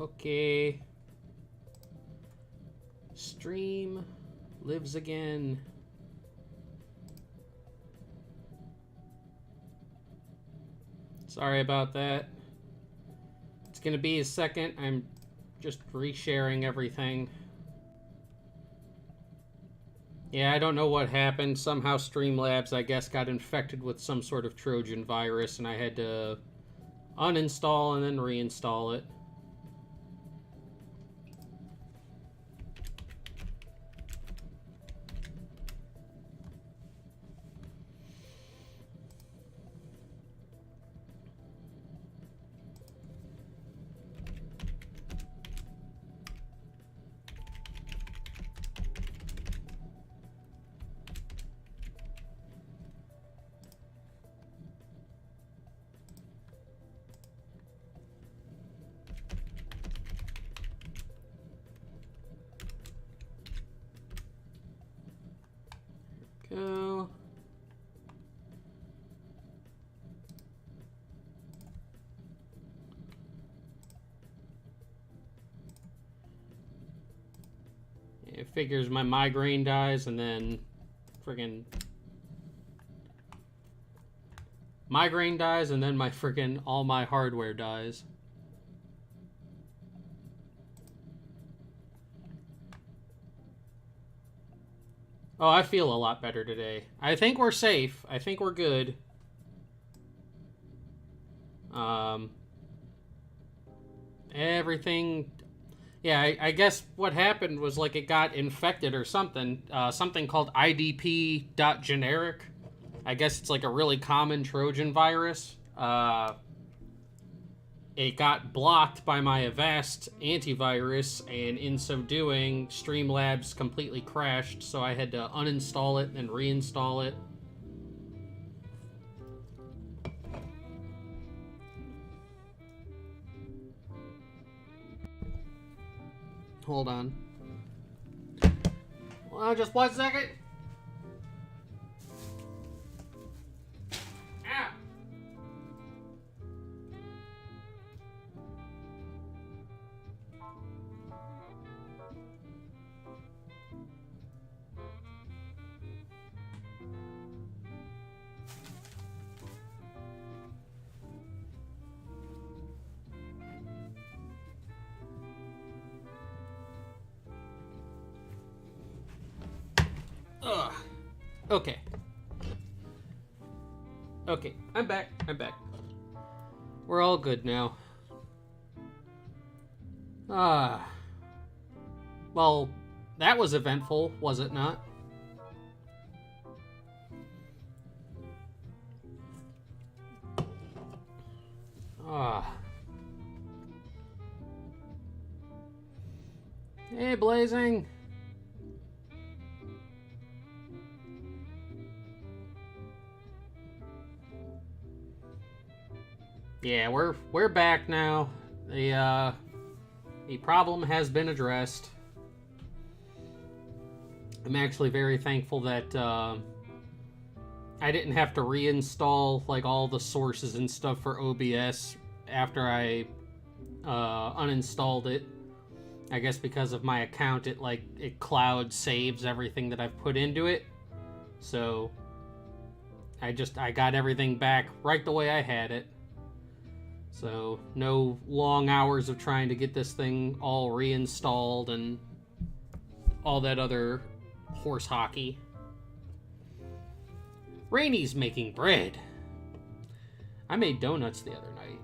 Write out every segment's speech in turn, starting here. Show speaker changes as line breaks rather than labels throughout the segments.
Okay. Stream lives again. Sorry about that. It's gonna be a second. I'm just resharing everything. Yeah, I don't know what happened. Somehow Streamlabs, I guess, got infected with some sort of Trojan virus, and I had to uninstall and then reinstall it. Go. It figures my migraine dies, and then friggin' migraine dies, and then my friggin' all my hardware dies. Oh, I feel a lot better today. I think we're safe. I think we're good. Everything... Yeah, I guess what happened was, like, it got infected or something. Something called IDP.generic. I guess it's, like, a really common Trojan virus. It got blocked by my Avast antivirus, and in so doing, Streamlabs completely crashed, so I had to uninstall it and reinstall it. Hold on. Well, just 1 second. Ah. Ugh. Okay. Okay, I'm back. We're all good now. Well, that was eventful, was it not? Hey, Blazing. Yeah, we're back now. The problem has been addressed. I'm actually very thankful that I didn't have to reinstall like all the sources and stuff for OBS after I uninstalled it. I guess because of my account, it cloud saves everything that I've put into it. So I got everything back right the way I had it. So no long hours of trying to get this thing all reinstalled and all that other horse hockey. Rainy's making bread. I made donuts the other night.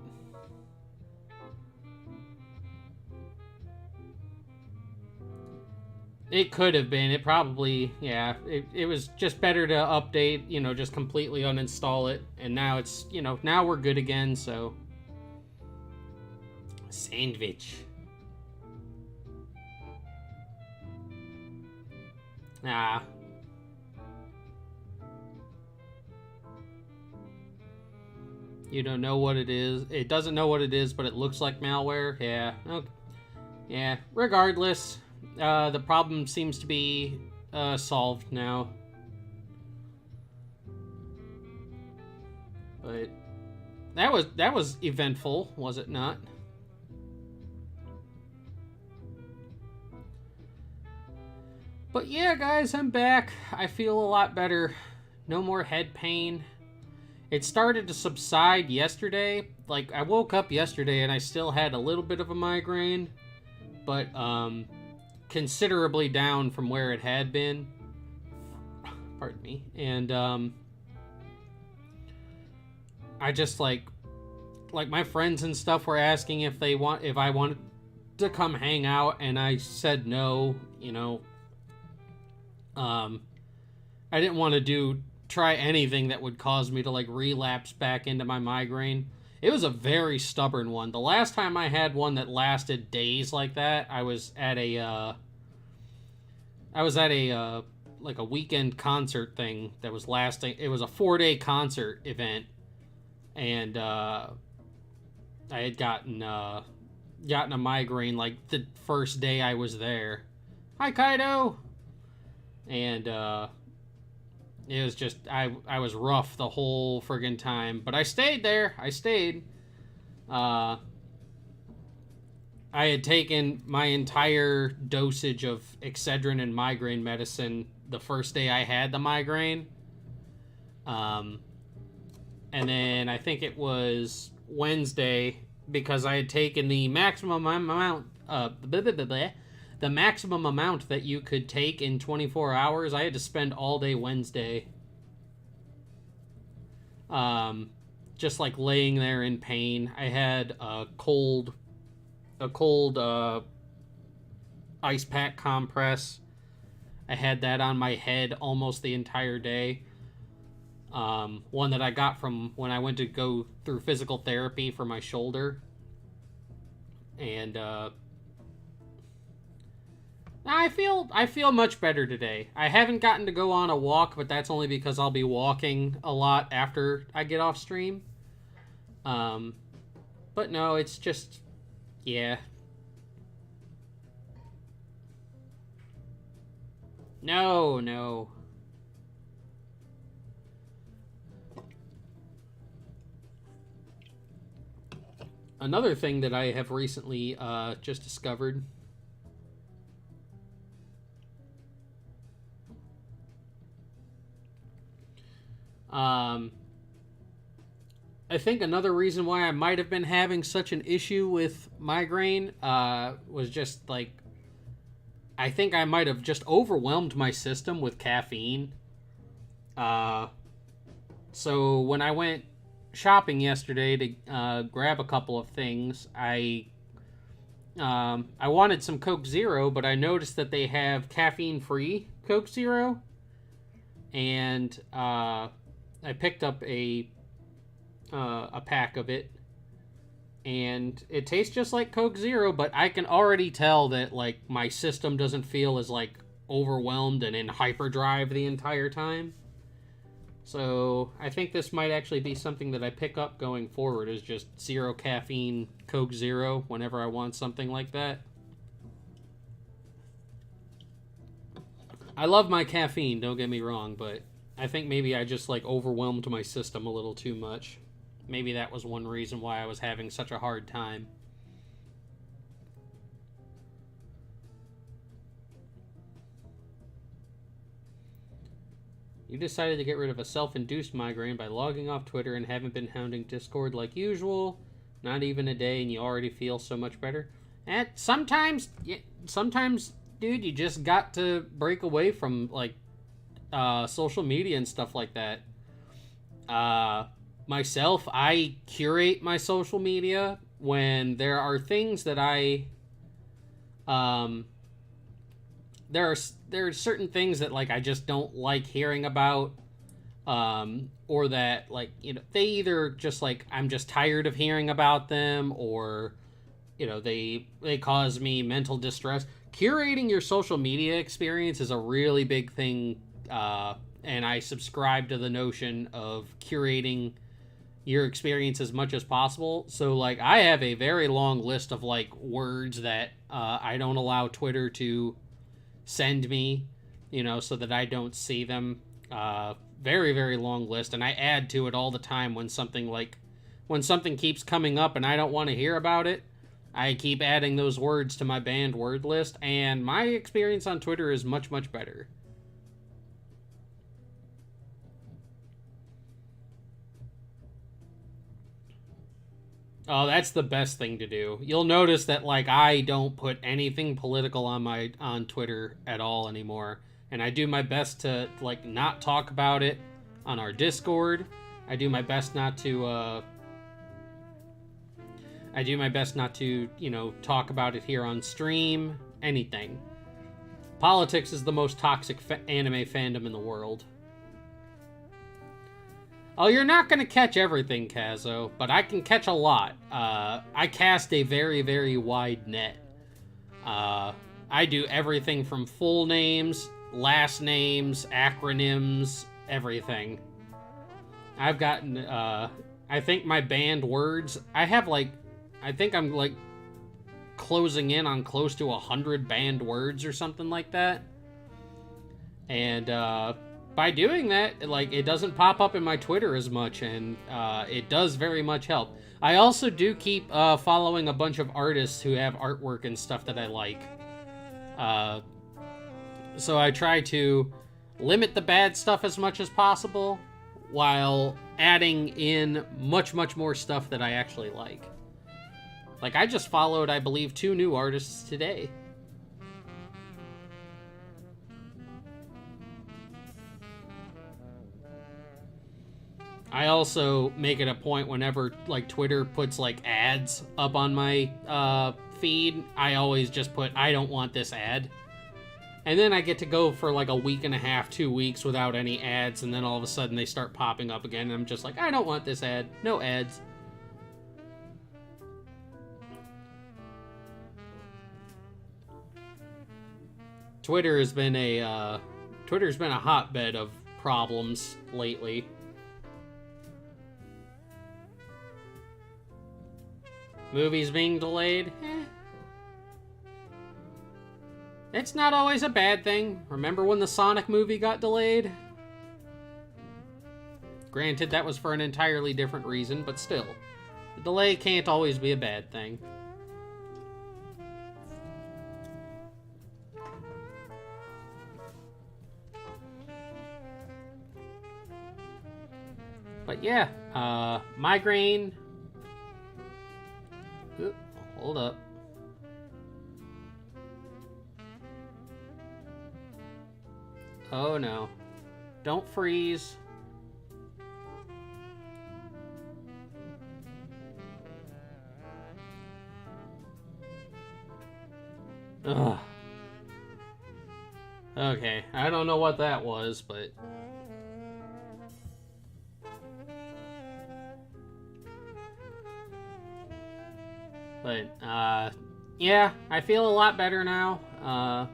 It could have been. It probably, yeah. It was just better to update, just completely uninstall it. And now it's, now we're good again, so. Sandwich. Ah. You don't know what it is. It doesn't know what it is, but it looks like malware. Yeah. Okay. Yeah. Regardless, the problem seems to be solved now. But that was eventful, was it not? But yeah, guys, I'm back. I feel a lot better. No more head pain. It started to subside yesterday. Like, I woke up yesterday and I still had a little bit of a migraine, but considerably down from where it had been. Pardon me. And I just like my friends and stuff were asking if I wanted to come hang out, and I said no. I didn't want to try anything that would cause me to like relapse back into my migraine. It was a very stubborn one. The last time I had one that lasted days like that, I was at a like a weekend concert thing that was lasting. It was a 4-day concert event, and I had gotten a migraine like the first day I was there. Hi, Kaido. And it was just I was rough the whole friggin' time, but I stayed there. I stayed. I had taken my entire dosage of Excedrin and migraine medicine the first day I had the migraine. And then I think it was Wednesday, because I had taken the maximum amount the maximum amount that you could take in 24 hours. I had to spend all day Wednesday just like laying there in pain. I had a cold ice pack compress. I had that on my head almost the entire day. One that I got from when I went to go through physical therapy for my shoulder. And I feel much better today. I haven't gotten to go on a walk, but that's only because I'll be walking a lot after I get off stream. But no, it's just, yeah. No. Another thing that I have recently just discovered. I think another reason why I might have been having such an issue with migraine was just like, I think I might have just overwhelmed my system with caffeine. So when I went shopping yesterday to grab a couple of things, I wanted some Coke Zero, but I noticed that they have caffeine-free Coke Zero, and I picked up a pack of it, and it tastes just like Coke Zero, but I can already tell that like my system doesn't feel as like overwhelmed and in hyperdrive the entire time. So I think this might actually be something that I pick up going forward, is just zero caffeine Coke Zero whenever I want something like that. I love my caffeine, don't get me wrong, but I think maybe I just like overwhelmed my system a little too much. Maybe that was one reason why I was having such a hard time. You decided to get rid of a self-induced migraine by logging off Twitter and haven't been hounding Discord like usual. Not even a day and you already feel so much better. And sometimes, dude, you just got to break away from like social media and stuff like that. Myself, I curate my social media when there are things that there are certain things that like I just don't like hearing about, or that like, they either just like I'm just tired of hearing about them, or they cause me mental distress. Curating your social media experience is a really big thing, and I subscribe to the notion of curating your experience as much as possible. So like I have a very long list of like words that I don't allow Twitter to send me, so that I don't see them. Very, very long list, and I add to it all the time when something keeps coming up and I don't want to hear about it. I keep adding those words to my banned word list, and my experience on Twitter is much, much better. Oh, that's the best thing to do. You'll notice that, like, I don't put anything political on Twitter at all anymore, and I do my best to, like, not talk about it on our Discord. I do my best not to talk about it here on stream. Anything. Politics is the most toxic anime fandom in the world. Oh, you're not going to catch everything, Kazo, but I can catch a lot. I cast a very, very wide net. I do everything from full names, last names, acronyms, everything. I've gotten, I think my banned words, I think I'm, like, closing in on close to 100 banned words or something like that. And, by doing that, like, it doesn't pop up in my Twitter as much, and it does very much help. I also do keep following a bunch of artists who have artwork and stuff that I like. So I try to limit the bad stuff as much as possible, while adding in much, much more stuff that I actually like. Like, I just followed, I believe, 2 new artists today. I also make it a point whenever, like, Twitter puts, like, ads up on my feed, I always just put, I don't want this ad. And then I get to go for, like, a week and a half, 2 weeks without any ads, and then all of a sudden they start popping up again, and I'm just like, I don't want this ad. No ads. Twitter's been a hotbed of problems lately. Movies being delayed? It's not always a bad thing. Remember when the Sonic movie got delayed? Granted, that was for an entirely different reason, but still. The delay can't always be a bad thing. But yeah, migraine. Ooh, hold up. Oh no. Don't freeze. Ugh. Okay, I don't know what that was, but... But, yeah, I feel a lot better now. I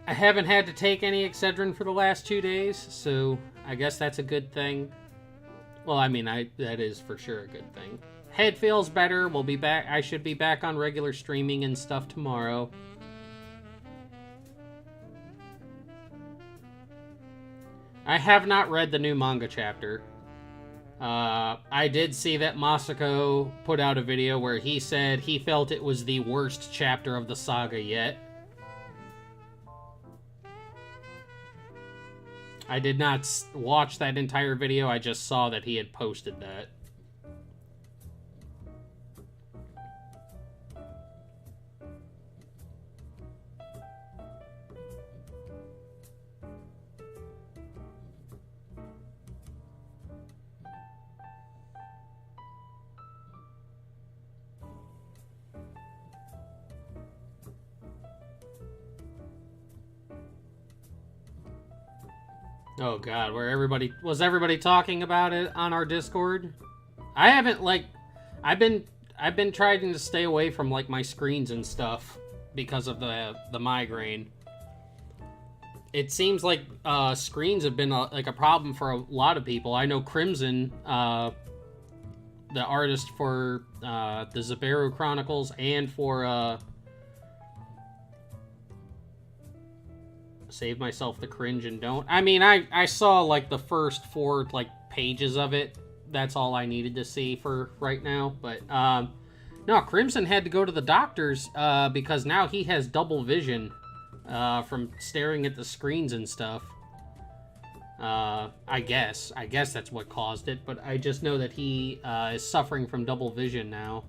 haven't had to take any Excedrin for the last 2 days, so I guess that's a good thing. Well, I mean, that is for sure a good thing. Head feels better. We'll be back. I should be back on regular streaming and stuff tomorrow. I have not read the new manga chapter. I did see that Masako put out a video where he said he felt it was the worst chapter of the saga yet. I did not watch that entire video, I just saw that he had posted that. Oh god, was everybody talking about it on our Discord? I haven't, like, I've been trying to stay away from, like, my screens and stuff because of the migraine. It seems like screens have been like a problem for a lot of people. I know Crimson, the artist for the Zaberu Chronicles and for Save Myself the Cringe and Don't. I mean, I saw, like, the first 4, like, pages of it that's all I needed to see for right now. But no, Crimson had to go to the doctors because now he has double vision from staring at the screens and stuff. I guess that's what caused it, but I just know that he is suffering from double vision now.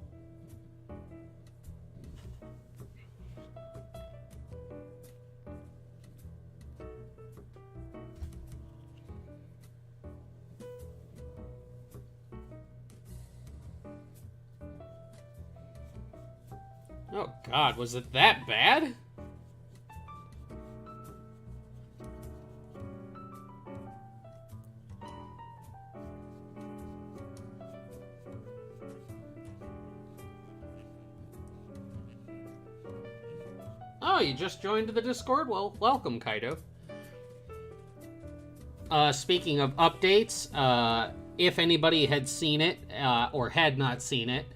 Oh God, was it that bad? Oh, you just joined the Discord? Well, welcome, Kaido. Speaking of updates, if anybody had seen it, or had not seen it,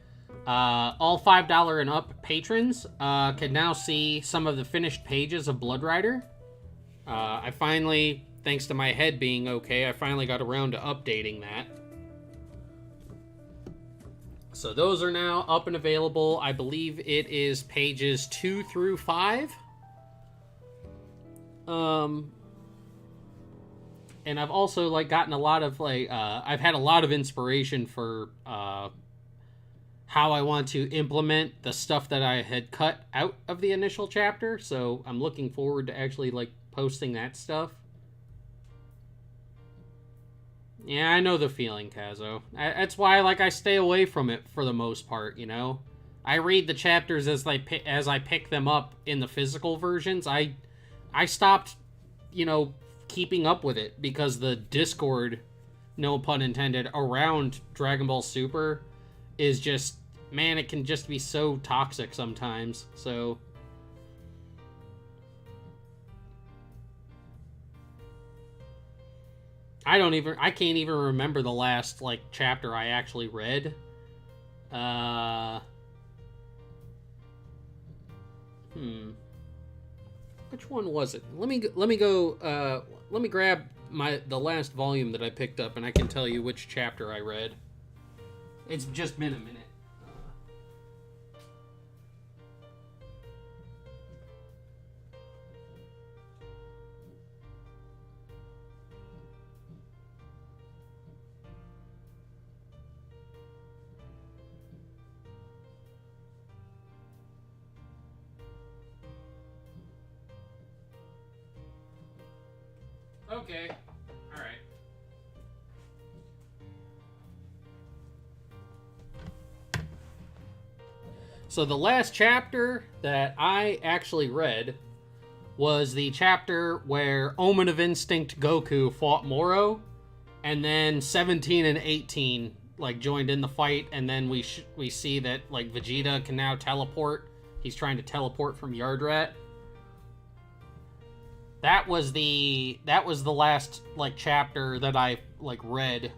all $5 and up patrons can now see some of the finished pages of Blood Rider. I finally, thanks to my head being okay, I finally got around to updating that. So those are now up and available. I believe it is pages 2 through 5. And I've also, like, gotten a lot of, like, I've had a lot of inspiration for, how I want to implement the stuff that I had cut out of the initial chapter, so I'm looking forward to actually, like, posting that stuff. Yeah, I know the feeling, Kazo. That's why, like, I stay away from it for the most part, you know? I read the chapters as I pick them up in the physical versions. I stopped, you know, keeping up with it because the Discord, no pun intended, around Dragon Ball Super is just, man, it can just be so toxic sometimes. So I can't even remember the last, like, chapter I actually read. Which one was it? Let me grab the last volume that I picked up, and I can tell you which chapter I read. It's just been a minute. Okay. All right. So the last chapter that I actually read was the chapter where Omen of Instinct Goku fought Moro, and then 17 and 18 like joined in the fight, and then we see that, like, Vegeta can now teleport. He's trying to teleport from Yardrat. That was the last, like, chapter that I, like, read.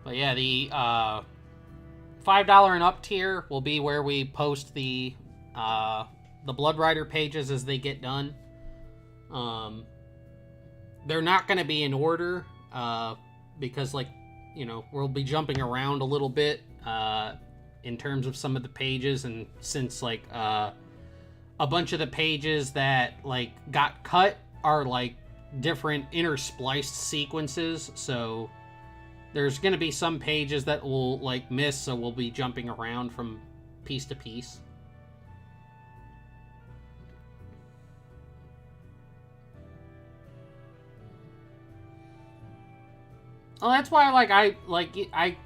But yeah, the $5 and up tier will be where we post the Blood Rider pages as they get done. They're not going to be in order because, like, you know, we'll be jumping around a little bit in terms of some of the pages, and since, like, a bunch of the pages that, like, got cut are, like, different interspliced sequences, so there's going to be some pages that will, like, miss, so we'll be jumping around from piece to piece. Well, that's why, like, I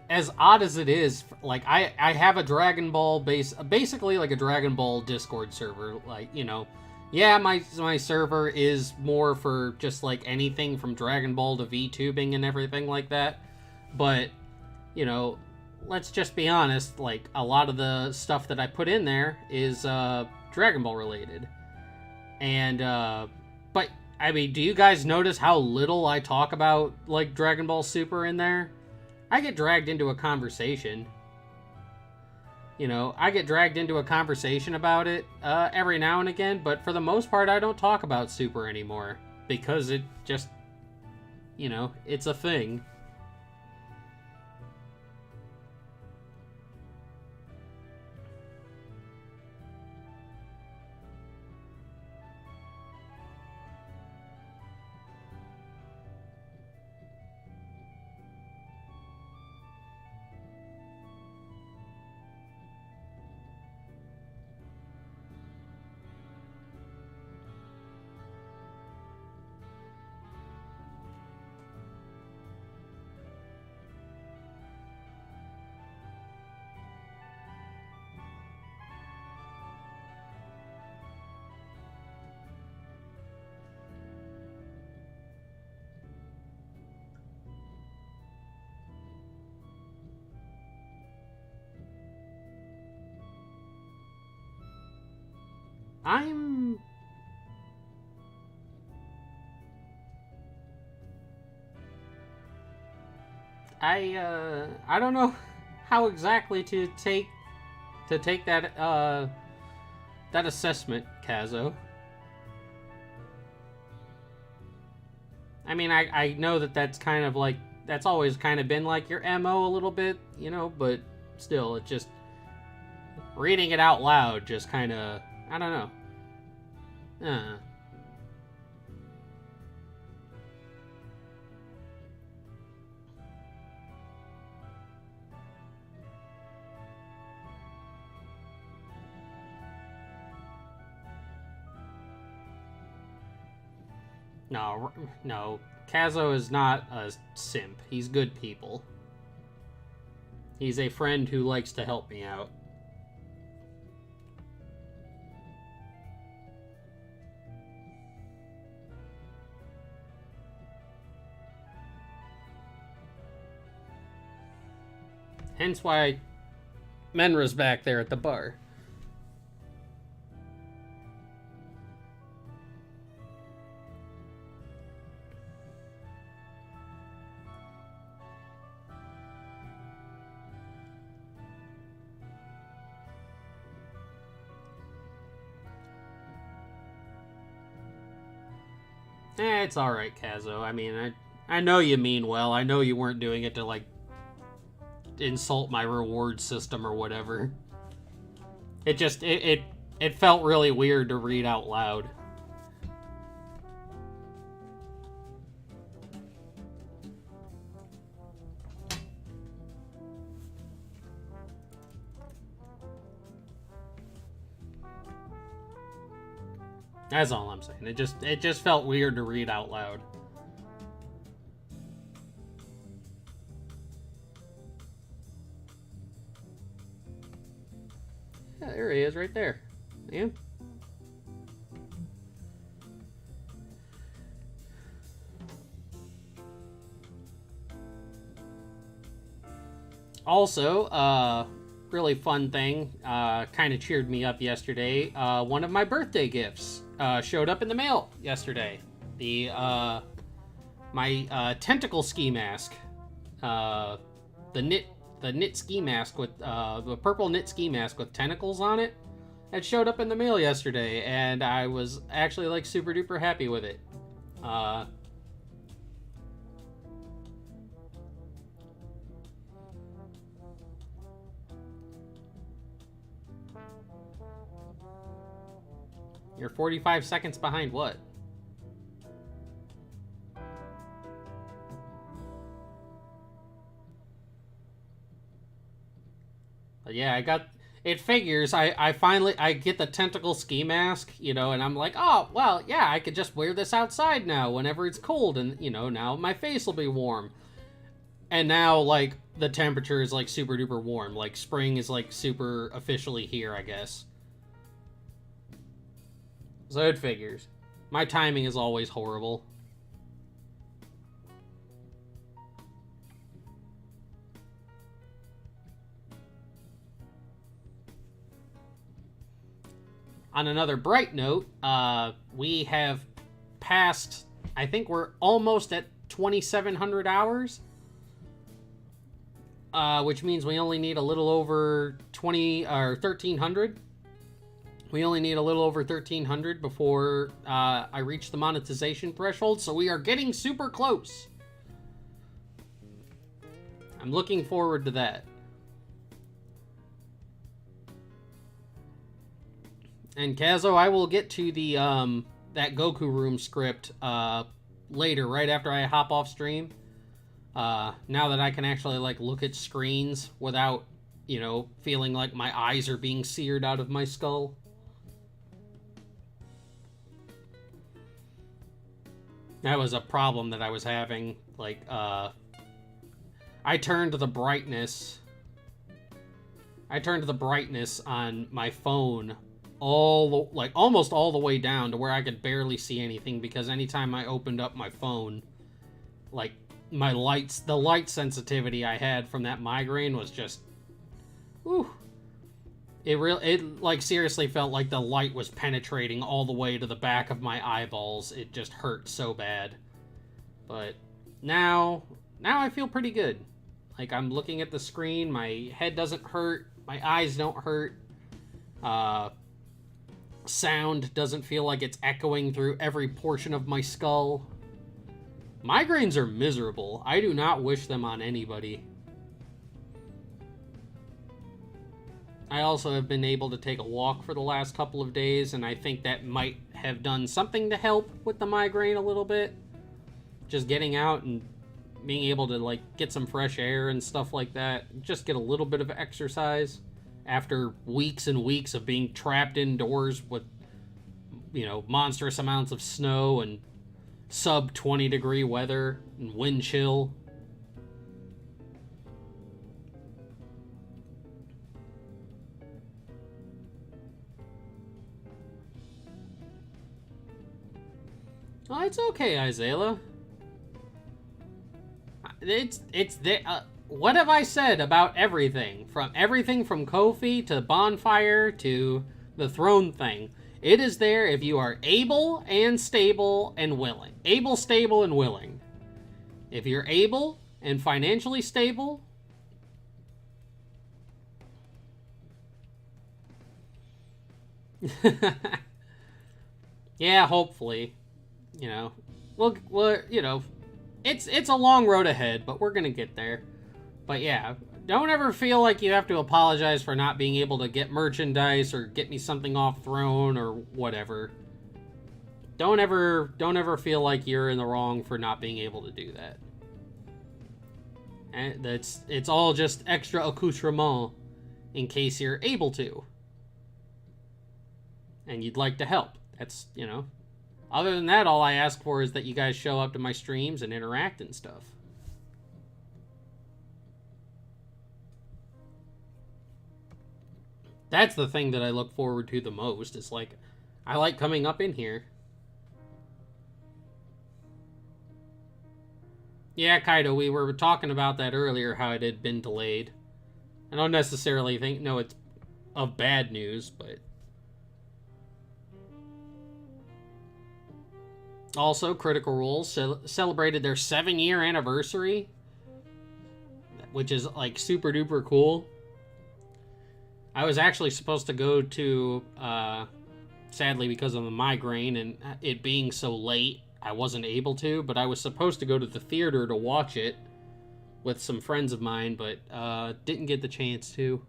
as odd as it is, like, I have a Dragon Ball basically like a Dragon Ball Discord server, like, you know, yeah, my server is more for just, like, anything from Dragon Ball to VTubing and everything like that, but, you know, let's just be honest, like, a lot of the stuff that I put in there is Dragon Ball related, and but I mean, do you guys notice how little I talk about, like, Dragon Ball Super in there? I get dragged into a conversation. You know, I get dragged into a conversation about it every now and again, but for the most part, I don't talk about Super anymore because it just, you know, it's a thing. I'm I don't know how exactly to take that that assessment, Kazo. I mean, I know that that's kind of like that's always kind of been like your MO a little bit, you know, but still, it just reading it out loud just kind of I don't know. No, no. Kazo is not a simp. He's good people. He's a friend who likes to help me out. Hence why Menra's back there at the bar. It's alright, Kazo. I mean, I know you mean well. I know you weren't doing it to, like, insult my reward system or whatever. It just, it felt really weird to read out loud. That's all I'm saying. It just felt weird to read out loud. Yeah, there he is, right there. Yeah. Also, really fun thing, kind of cheered me up yesterday. One of my birthday gifts showed up in the mail yesterday. My tentacle ski mask, the knit ski mask with the purple knit ski mask with tentacles on it. It showed up in the mail yesterday, and I was actually like super duper happy with it. You're 45 seconds behind what? But yeah, I got it figures. I finally I get the tentacle ski mask, you know, and I'm like, oh well, yeah, I could just wear this outside now whenever it's cold, and you know, now my face will be warm. And now like the temperature is like super duper warm. Like spring is like super officially here, I guess. So it figures. My timing is always horrible. On another bright note, we have passed, I think we're almost at 2,700 hours. which means we only need a little over 20 or 1300. We only need a little over 1300 before I reach the monetization threshold, so we are getting super close. I'm looking forward to that. And Kazo, I will get to the that Goku room script later, right after I hop off stream. Now that I can actually like look at screens without, you know, feeling like my eyes are being seared out of my skull. That was a problem that I was having. Like, I turned the brightness on my phone almost all the way down to where I could barely see anything, because anytime I opened up my phone, like the light sensitivity I had from that migraine was just, whew. It like seriously felt like the light was penetrating all the way to the back of my eyeballs. It just hurt so bad. But now I feel pretty good. Like, I'm looking at the screen, my head doesn't hurt, my eyes don't hurt. Sound doesn't feel like it's echoing through every portion of my skull. Migraines are miserable. I do not wish them on anybody. I also have been able to take a walk for the last couple of days, and I think that might have done something to help with the migraine a little bit. Just getting out and being able to, like, get some fresh air and stuff like that. Just get a little bit of exercise after weeks and weeks of being trapped indoors with, you know, monstrous amounts of snow and sub 20 degree weather and wind chill. Oh, it's okay, Isaiah. It's there. What have I said about everything? From Kofi to Bonfire to the throne thing. It is there if you are able and stable and willing. Able, stable, and willing. If you're able and financially stable, yeah, hopefully. You know, we'll you know, it's a long road ahead, but we're gonna get there. But yeah, don't ever feel like you have to apologize for not being able to get merchandise or get me something off Throne or whatever. Don't ever feel like you're in the wrong for not being able to do that. And it's all just extra accoutrement in case you're able to. And you'd like to help. That's, you know. Other than that, all I ask for is that you guys show up to my streams and interact and stuff. That's the thing that I look forward to the most. Is like, I like coming up in here. Yeah, Kaido, we were talking about that earlier, how it had been delayed. I don't necessarily think, no, it's of bad news, but... Also, Critical Role celebrated their 7-year anniversary, which is, like, super duper cool. I was actually supposed to go to, sadly because of the migraine and it being so late, I wasn't able to, but I was supposed to go to the theater to watch it with some friends of mine, but didn't get the chance to.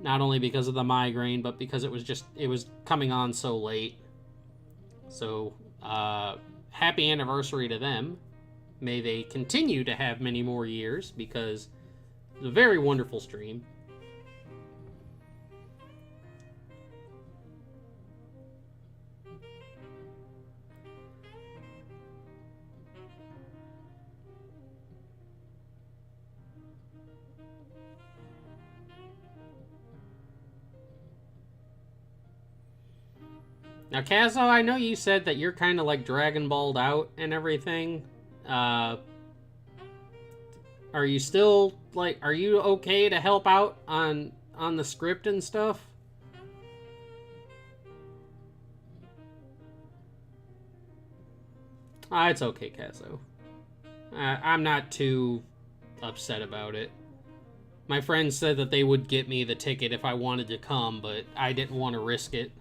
Not only because of the migraine, but because it was coming on so late. So, happy anniversary to them. May they continue to have many more years, because it's a very wonderful stream. Now, Kazo, I know you said that you're kind of like Dragon Balled out and everything. Are you still, like, are you okay to help out on the script and stuff? It's okay, Kazo. I'm not too upset about it. My friends said that they would get me the ticket if I wanted to come, but I didn't want to risk it.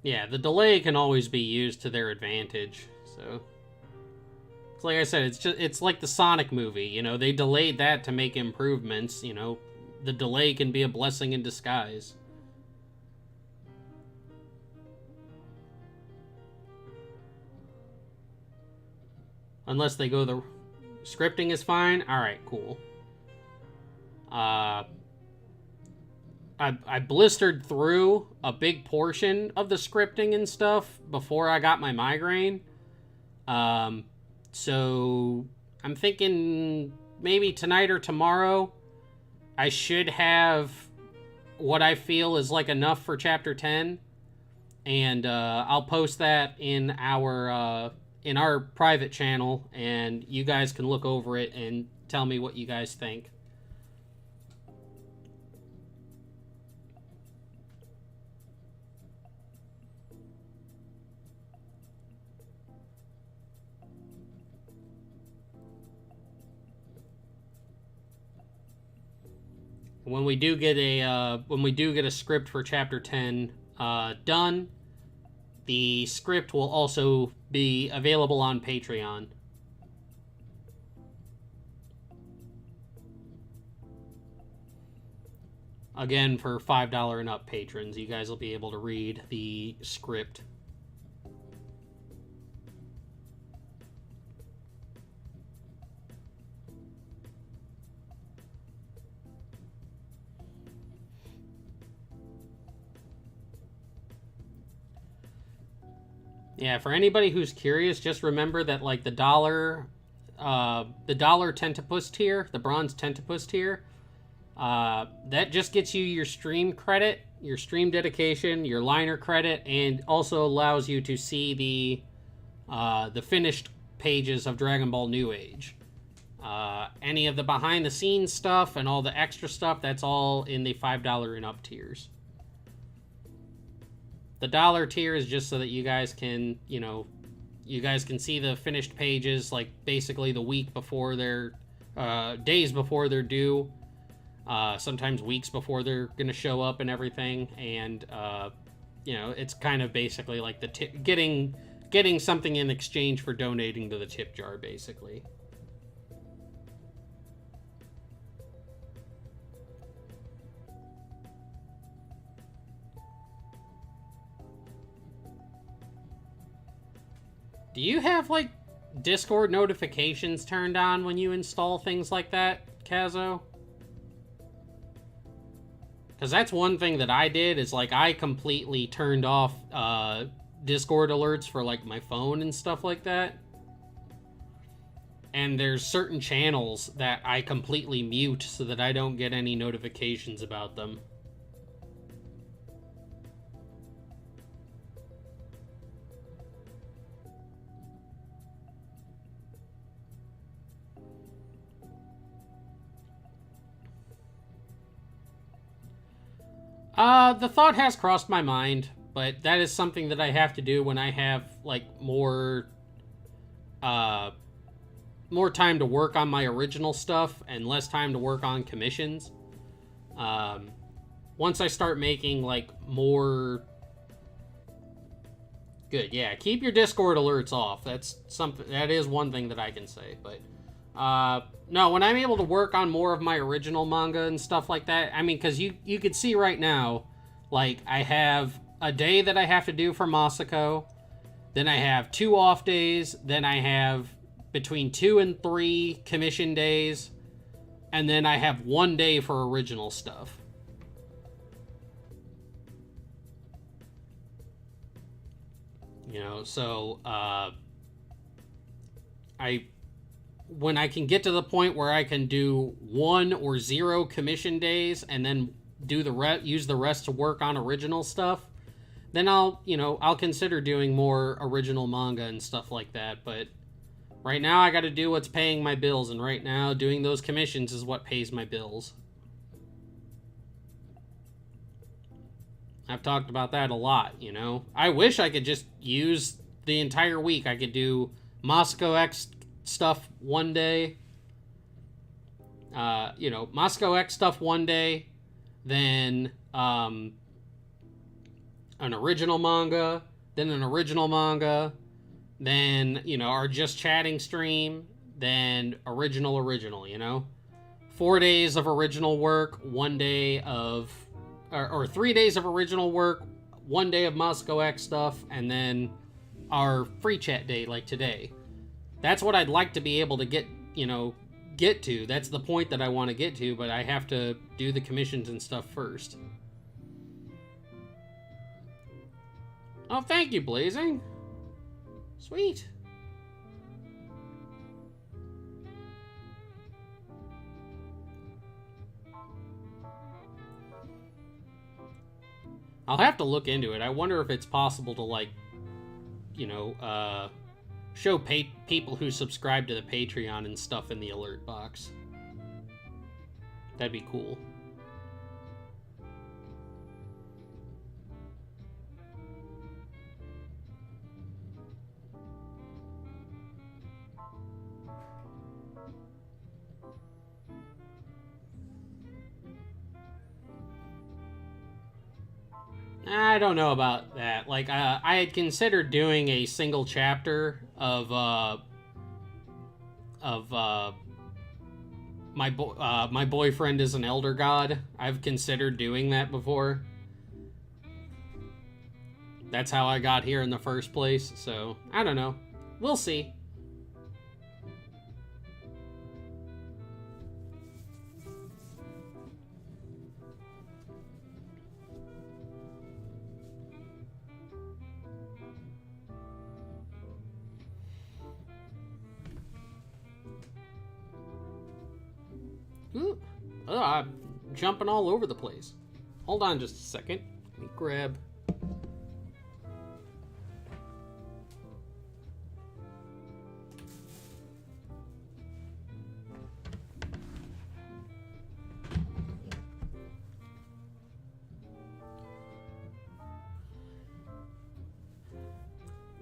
Yeah, the delay can always be used to their advantage, so... It's like I said, it's like the Sonic movie, you know, they delayed that to make improvements, you know. The delay can be a blessing in disguise. Unless they go the... Scripting is fine? Alright, cool. I blistered through a big portion of the scripting and stuff before I got my migraine. So I'm thinking maybe tonight or tomorrow I should have what I feel is like enough for chapter 10. And I'll post that in our private channel, and you guys can look over it and tell me what you guys think. When we do get a script for chapter 10 done, the script will also be available on Patreon. Again, for $5 and up patrons, you guys will be able to read the script. Yeah, for anybody who's curious, just remember that, like, the dollar Tentapus tier, the bronze Tentapus tier, that just gets you your stream credit, your stream dedication, your liner credit, and also allows you to see the finished pages of Dragon Ball New Age. Any of the behind the scenes stuff and all the extra stuff, that's all in the $5 and up tiers. The dollar tier is just so that you guys can, you know, you guys can see the finished pages, like, basically the week before they're, days before they're due, sometimes weeks before they're going to show up and everything, and, you know, it's kind of basically like the tip, getting something in exchange for donating to the tip jar, basically. Do you have, like, Discord notifications turned on when you install things like that, Kazo? Because that's one thing that I did, is, like, I completely turned off Discord alerts for, like, my phone and stuff like that. And there's certain channels that I completely mute so that I don't get any notifications about them. The thought has crossed my mind, but that is something that I have to do when I have, like, more time to work on my original stuff and less time to work on commissions. Once I start making, like, more... Good, yeah, keep your Discord alerts off. That's something, that is one thing that I can say, but... no, when I'm able to work on more of my original manga and stuff like that, I mean, because you could see right now, like, I have a day that I have to do for Masako, then I have 2 off days, then I have between 2 and 3 commission days, and then I have 1 day for original stuff. You know, so, when I can get to the point where I can do 1 or 0 commission days and then do use the rest to work on original stuff, then I'll consider doing more original manga and stuff like that. But Right now, I got to do what's paying my bills, and right now, doing those commissions is what pays my bills. I've talked about that a lot, you know. I wish I could just use the entire week. I could do Moscow X stuff one day. Moscow X stuff one day. Then an original manga. Then an original manga. Then, our Just Chatting stream. Then original, you know. 4 days of original work. 1 day of... Or 3 days of original work, 1 day of Moscow X stuff, and then our free chat day like today. That's what I'd like to be able to get to. That's the point that I want to get to, but I have to do the commissions and stuff first. Oh, thank you, Blazing. Sweet. I'll have to look into it. I wonder if it's possible to, show people who subscribe to the Patreon and stuff in the alert box. That'd be cool. I don't know about that. Like, I had considered doing a single chapter of my boyfriend is an elder god. I've considered doing that before. That's how I got here in the first place. So I don't know. We'll see. Ooh. Oh, I'm jumping all over the place. Hold on just a second. Let me grab...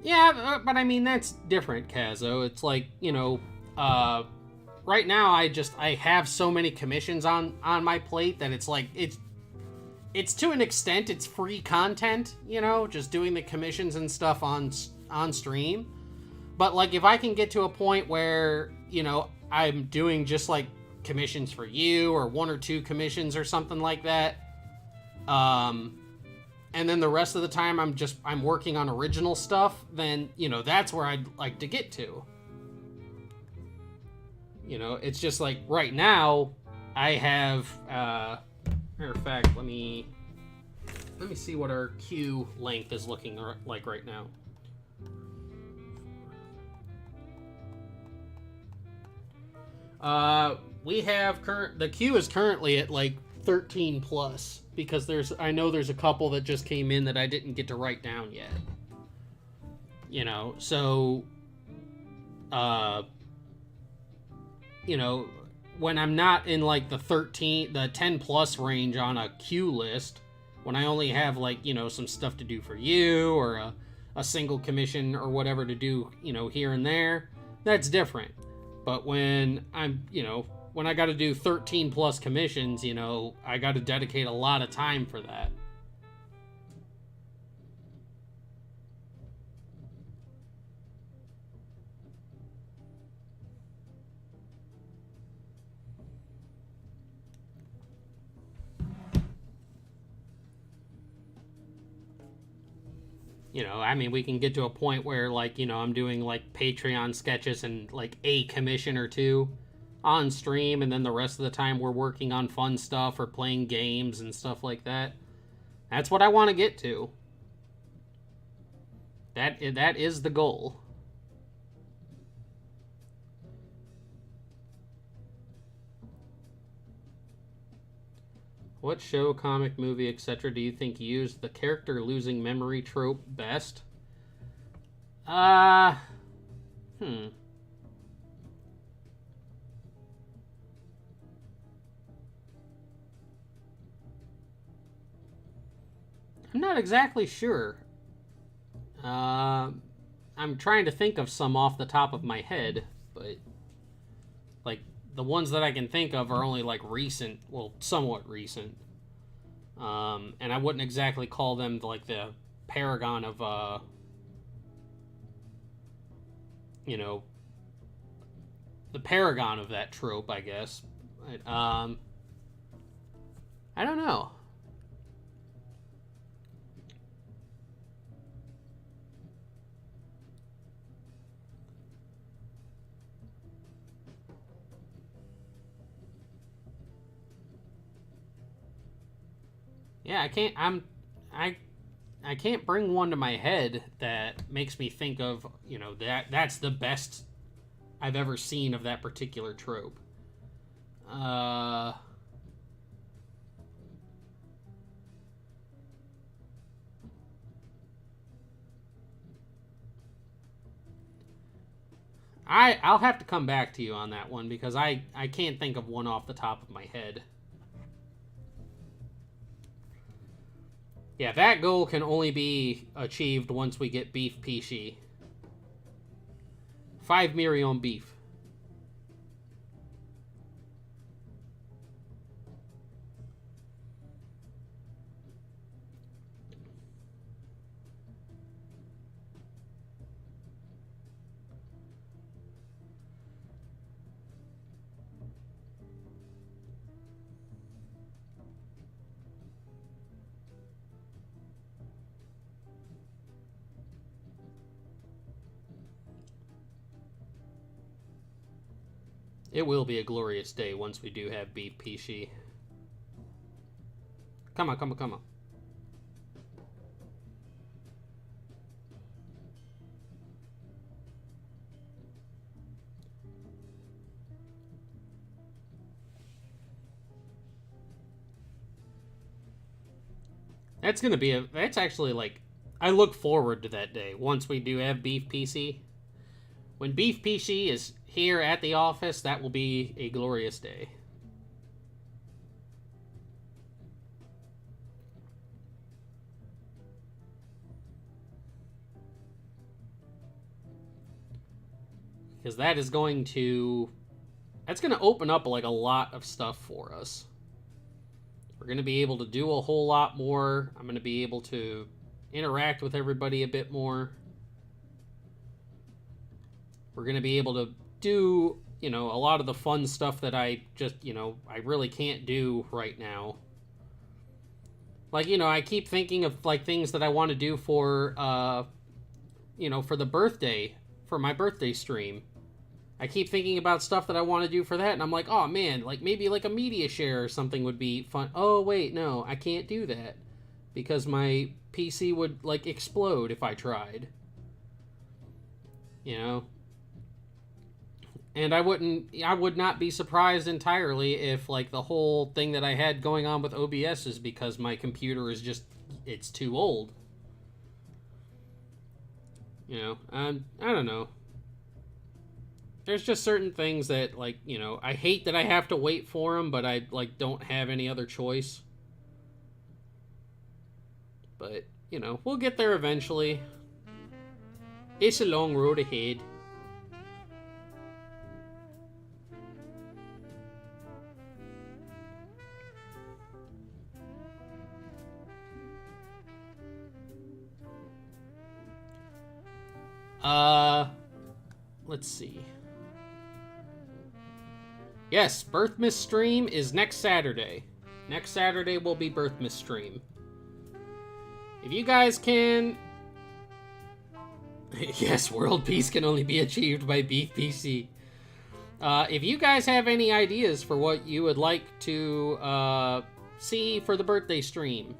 Yeah, but I mean, that's different, Kazo. It's like, right now I have so many commissions on my plate that it's like, it's to an extent, it's free content, just doing the commissions and stuff on stream. But like, if I can get to a point where, I'm doing just like commissions for you or 1 or 2 commissions or something like that, and then the rest of the time I'm working on original stuff, then, that's where I'd like to get to. It's just like right now I have, matter of fact, let me see what our queue length is looking like right now. We have the queue is currently at like 13 plus. Because I know there's a couple that just came in that I didn't get to write down yet. So, when I'm not in like the 10 plus range on a queue list, when I only have like, some stuff to do for you or a single commission or whatever to do, here and there, that's different. But when I'm, when I got to do 13 plus commissions, I got to dedicate a lot of time for that. I mean, we can get to a point where, like, I'm doing, like, Patreon sketches and, like, a commission or 2 on stream, and then the rest of the time we're working on fun stuff or playing games and stuff like that. That's what I want to get to. That is the goal. What show, comic, movie, etc. do you think used the character losing memory trope best? I'm not exactly sure. I'm trying to think of some off the top of my head, but like the ones that I can think of are only like recent, well, somewhat recent. And I wouldn't exactly call them like the paragon of you know, the paragon of that trope, I guess. But, I don't know. Yeah, I can't. I can't bring one to my head that makes me think of, you know, that's the best I've ever seen of that particular trope. Uh I'll have to come back to you on that one because I can't think of one off the top of my head. Yeah, that goal can only be achieved once we get beef PC. 5 Miriam beef. It will be a glorious day once we do have beef PC. Come on, come on, come on. That's actually like, I look forward to that day once we do have beef PC. When beef PC is here at the office, that will be a glorious day. Because that's going to open up like a lot of stuff for us. We're going to be able to do a whole lot more. I'm going to be able to interact with everybody a bit more. We're going to be able to do, you know, a lot of the fun stuff that I just, you know, I really can't do right now. Like, you know, I keep thinking of like things that I want to do for, you know, for my birthday stream. I keep thinking about stuff that I want to do for that, and I'm like, oh man, like maybe like a media share or something would be fun. Oh wait, no, I can't do that because my PC would like explode if I tried. You know? And I would not be surprised entirely if like the whole thing that I had going on with OBS is because my computer is just, it's too old. You know, I don't know. There's just certain things that, like, you know, I hate that I have to wait for them, but I, like, don't have any other choice. But, you know, we'll get there eventually. It's a long road ahead. Let's see. Yes, Birthmas stream is next Saturday. Next Saturday will be Birthmas stream. If you guys can... Yes, world peace can only be achieved by beef PC. If you guys have any ideas for what you would like to see for the birthday stream,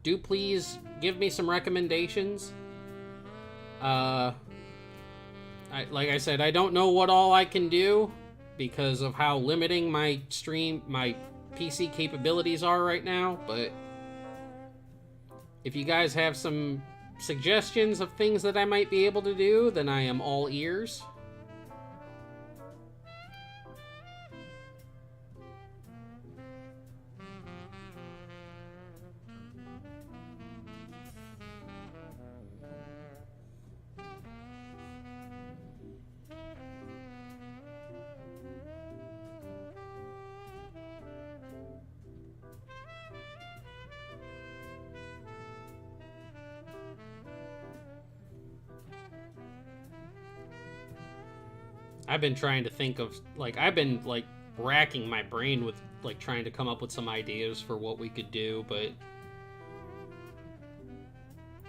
do please give me some recommendations. Like I said, I don't know what all I can do because of how limiting my PC capabilities are right now, but if you guys have some suggestions of things that I might be able to do, then I am all ears. I've been trying to think of, like, I've been, like, racking my brain with, like, trying to come up with some ideas for what we could do, but...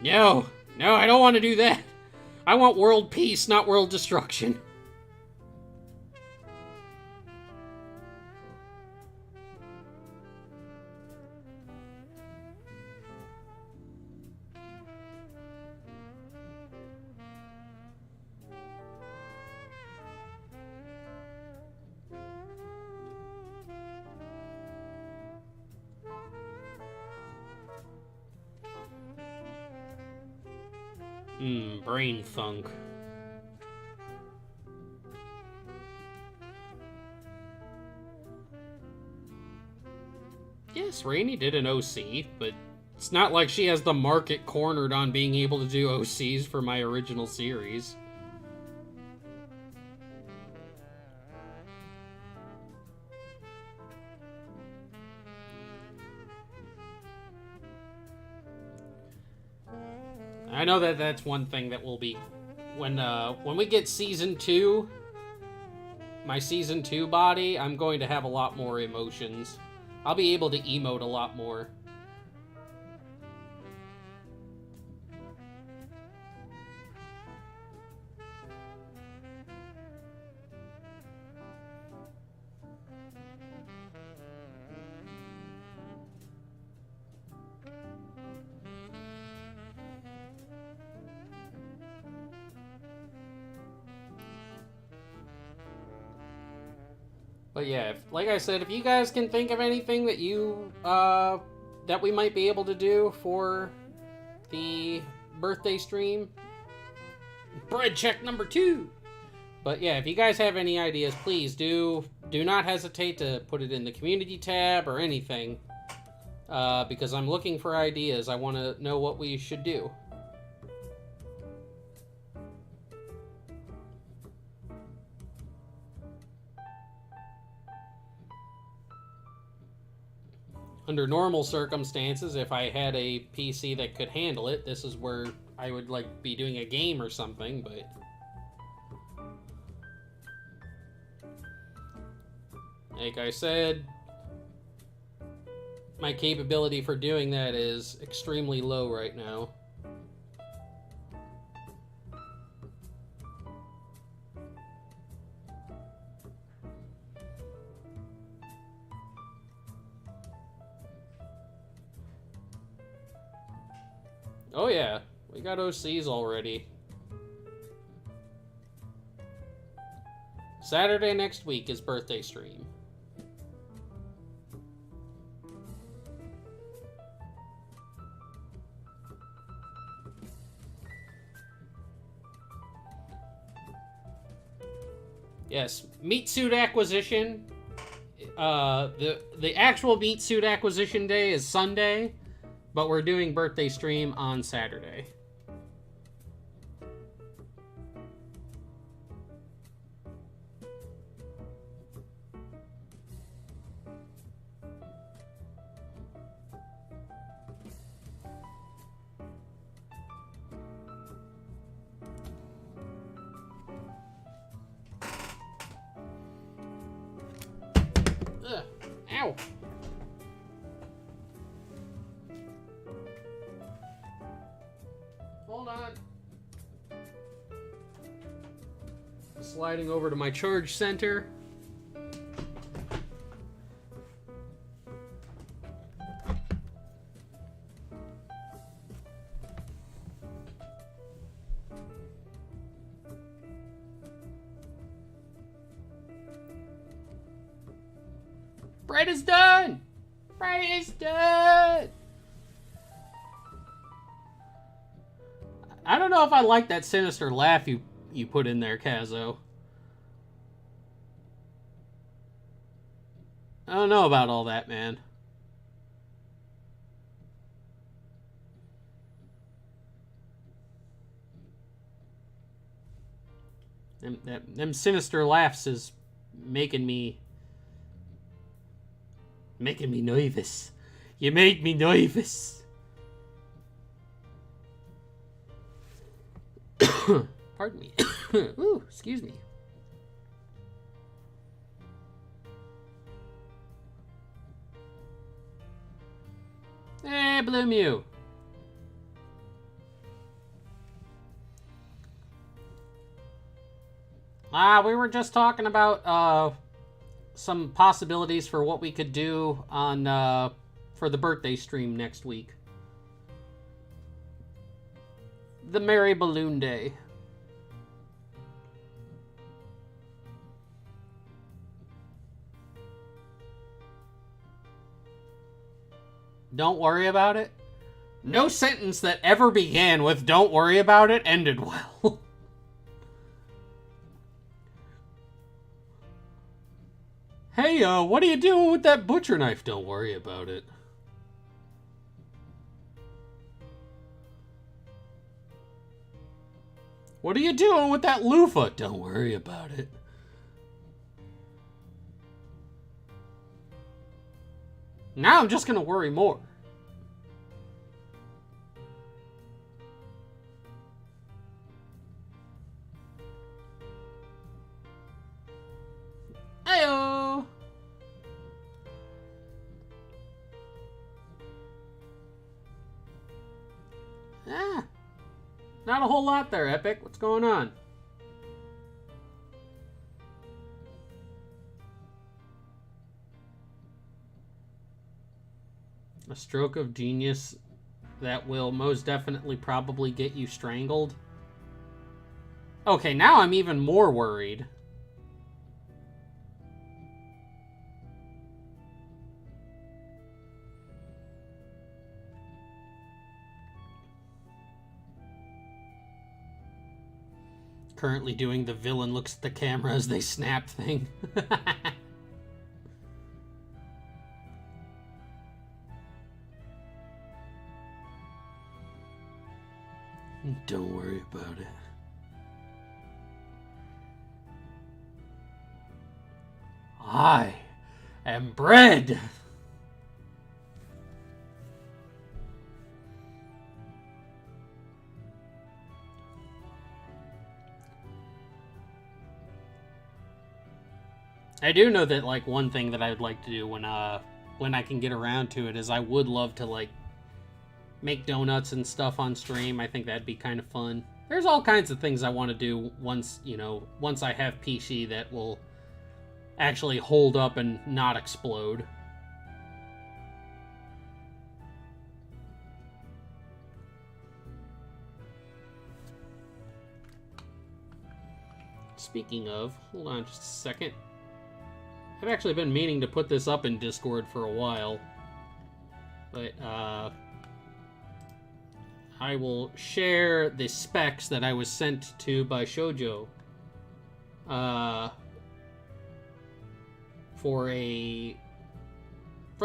No! No, I don't want to do that! I want world peace, not world destruction. Brain thunk. Yes, Rainey did an OC, but it's not like she has the market cornered on being able to do OCs for my original series. I know that that's one thing that will be when we get season 2, my season 2 body, I'm going to have a lot more emotions. I'll be able to emote a lot more. But yeah, like I said, if you guys can think of anything that you, that we might be able to do for the birthday stream, bread check number 2. But yeah, if you guys have any ideas, please do not hesitate to put it in the community tab or anything, because I'm looking for ideas. I want to know what we should do. Under normal circumstances, if I had a PC that could handle it, this is where I would like be doing a game or something, but like I said, my capability for doing that is extremely low right now. Oh yeah, we got OCs already. Saturday next week is birthday stream. Yes, meat suit acquisition. The actual meat suit acquisition day is Sunday. But we're doing birthday stream on Saturday. Ugh. Ow. Hold on. Sliding over to my charge center. Bread is done! Bread is done! I don't know if I like that sinister laugh you put in there, Kazo. I don't know about all that, man. Them sinister laughs is making me nervous. You made me nervous. Pardon me. Ooh, excuse me. Hey, Blue Mew. We were just talking about some possibilities for what we could do on for the birthday stream next week. The Merry Balloon Day. Don't worry about it. No sentence that ever began with "don't worry about it" ended well. Hey, what are you doing with that butcher knife? Don't worry about it. What are you doing with that loofah? Don't worry about it. Now I'm just gonna worry more. Heyo! Not a whole lot there, Epic. What's going on? A stroke of genius that will most definitely probably get you strangled. Okay, now I'm even more worried. Currently doing the villain looks at the camera as they snap thing. Don't worry about it. I am bread. I do know that, like, one thing that I would like to do when I can get around to it is I would love to, like, make donuts and stuff on stream. I think that'd be kind of fun. There's all kinds of things I want to do once, you know, once I have PC that will actually hold up and not explode. Speaking of, hold on just a second. I've actually been meaning to put this up in Discord for a while, but I will share the specs that I was sent to by Shoujo for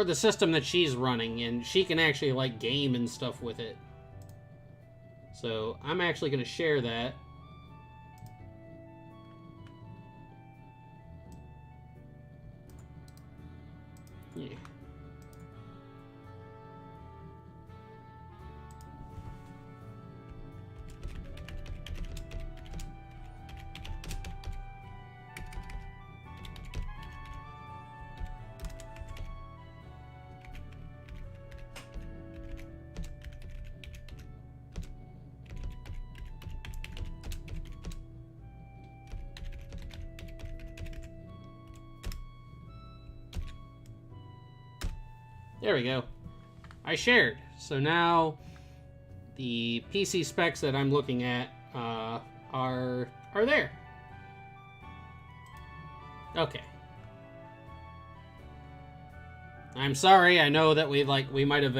the system that she's running, and she can actually, like, game and stuff with it. So I'm actually going to share that. Yeah. There we go. I shared. So now the PC specs that I'm looking at are there. Okay. I'm sorry. I know that we might have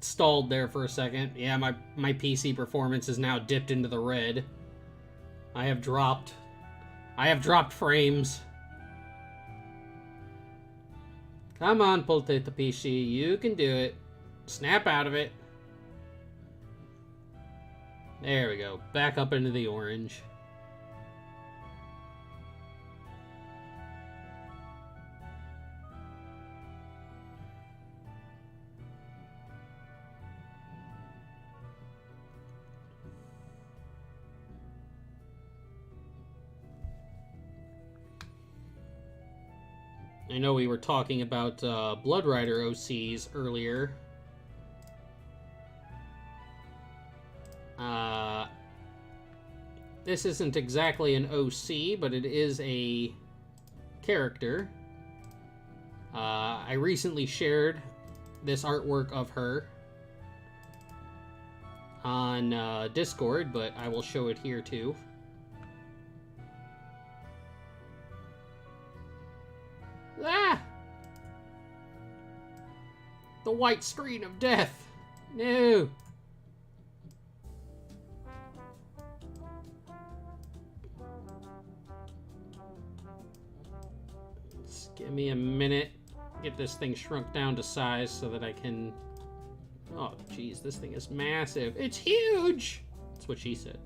stalled there for a second. Yeah, my PC performance is now dipped into the red. I have dropped frames. Come on, Potato PC, you can do it. Snap out of it. There we go. Back up into the orange. I know we were talking about Blood Rider OCs earlier. This isn't exactly an OC, but it is a character. I recently shared this artwork of her on Discord, but I will show it here too. Ah! The white screen of death! No! Just give me a minute. Get this thing shrunk down to size so that I can... Oh, geez, this thing is massive. It's huge! That's what she said.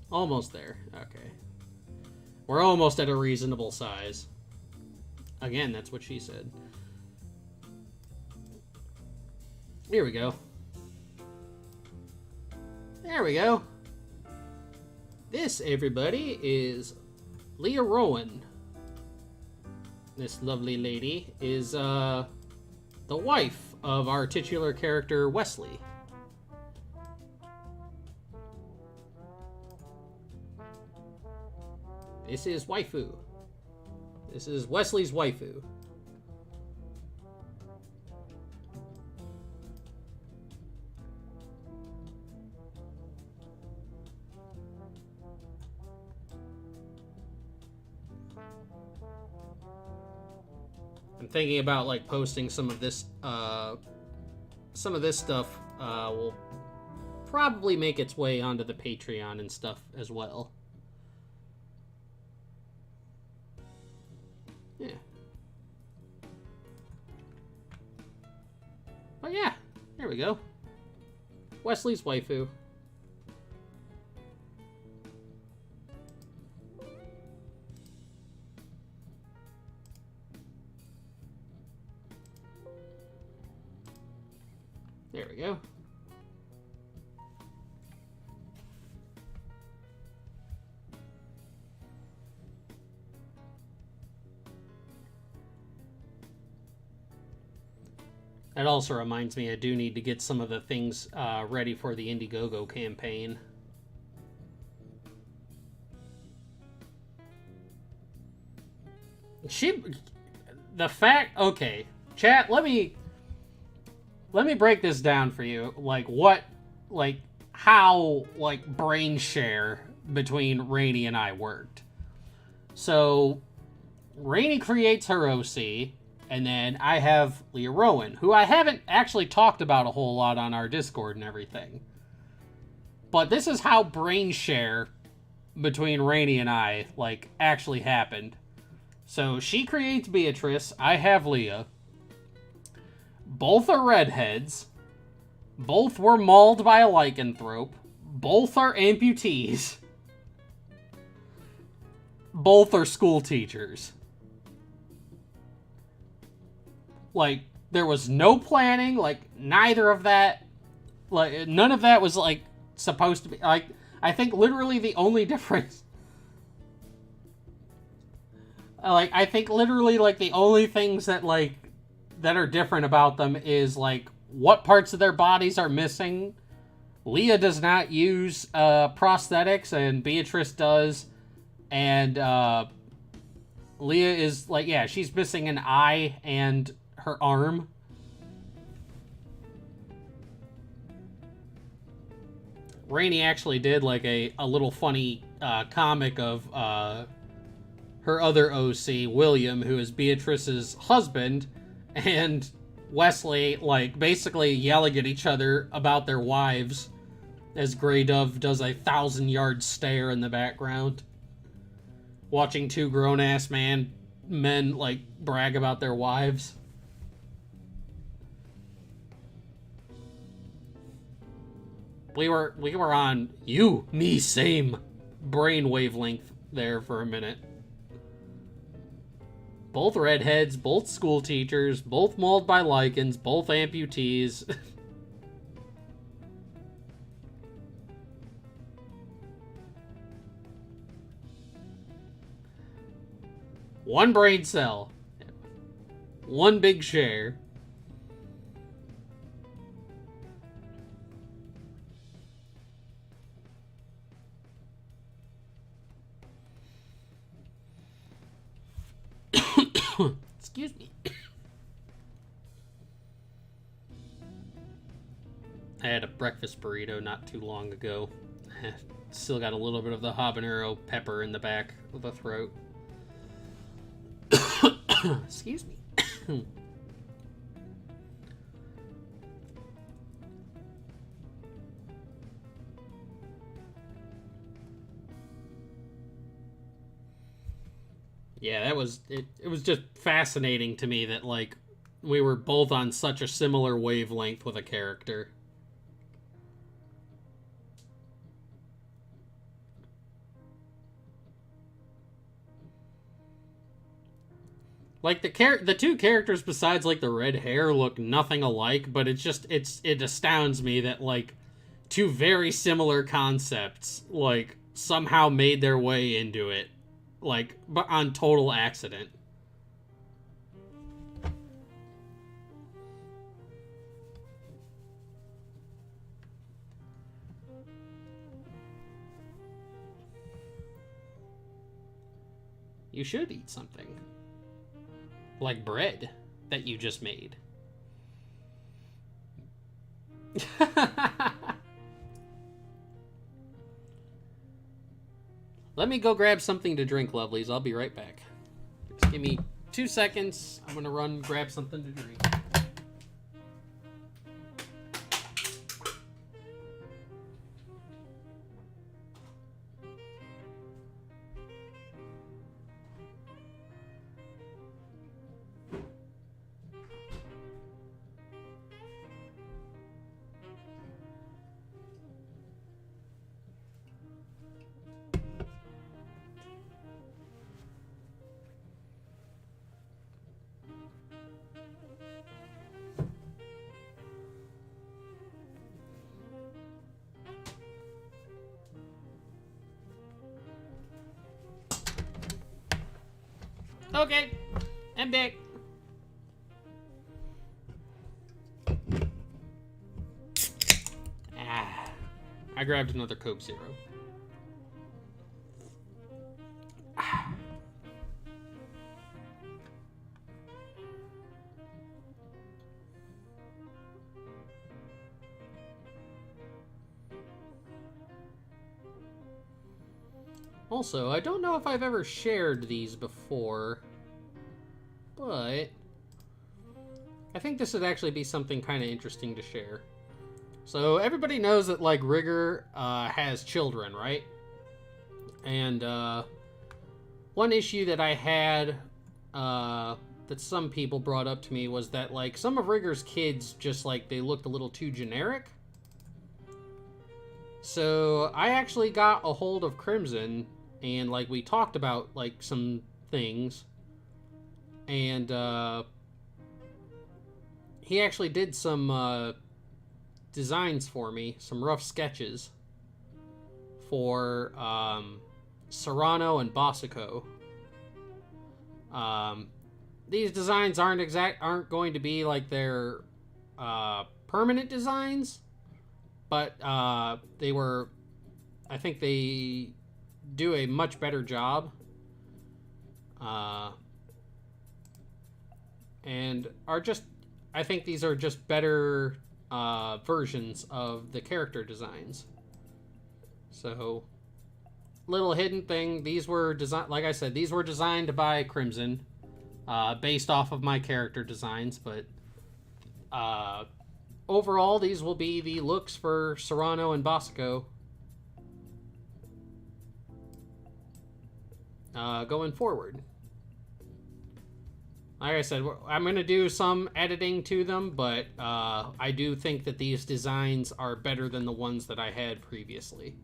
Almost there. Okay. We're almost at a reasonable size. Again, that's what she said. Here we go. There we go. This, everybody, is Leah Rowan. This lovely lady is the wife of our titular character, Wesley. This is waifu. This is Wesley's waifu. I'm thinking about like posting some of this stuff will probably make its way onto the Patreon and stuff as well. Yeah. But yeah, there we go. Wesley's waifu. There we go. That also reminds me I do need to get some of the things ready for the Indiegogo campaign. Okay, chat, let me break this down for you. How brain share between Rainey and I worked. So, Rainey creates her OC, and then I have Leah Rowan, who I haven't actually talked about a whole lot on our Discord and everything. But this is how brain share between Rainey and I, actually happened. So, she creates Beatrice, I have Leah. Both are redheads. Both were mauled by a lycanthrope. Both are amputees. Both are school teachers. There was no planning, neither of that, none of that was, supposed to be, I think literally the only difference, I think literally, the only things that, that are different about them is, what parts of their bodies are missing. Leah does not use, prosthetics, and Beatrice does, and, Leah is, she's missing an eye and her arm. Rainey actually did a little funny comic of her other OC, William, who is Beatrice's husband, and Wesley basically yelling at each other about their wives as Grey Dove does a 1,000-yard stare in the background, watching two grown-ass men brag about their wives. We were on you, me, same brain wavelength there for a minute. both redheads, both school teachers, both mauled by lichens, both amputees. One brain cell. One big share. Excuse me. I had a breakfast burrito not too long ago. Still got a little bit of the habanero pepper in the back of the throat. Excuse me. Yeah, that was it. It was just fascinating to me that like we were both on such a similar wavelength with a character. Like the two characters besides like the red hair look nothing alike, but it astounds me that like two very similar concepts like somehow made their way into it, like but on total accident. You should eat something. Like bread that you just made. Let me go grab something to drink, lovelies. I'll be right back. Just give me 2 seconds. I'm gonna run grab something to drink. Okay, I'm back. I grabbed another Coke Zero. Also, I don't know if I've ever shared these before, but I think this would actually be something kind of interesting to share. So everybody knows that like Rigger has children, right? And one issue that I had that some people brought up to me was that like some of Rigger's kids just like they looked a little too generic. So I actually got a hold of Crimson and like we talked about like some things, and he actually did some designs for me, some rough sketches for Serrano and Bosico. These designs aren't going to be like their permanent designs, but I think they do a much better job, and I think these are just better versions of the character designs. So, little hidden thing, these were designed, like I said, these were designed by Crimson, based off of my character designs, but overall, these will be the looks for Serrano and Bosico going forward. Like I said, I'm going to do some editing to them, but I do think that these designs are better than the ones that I had previously.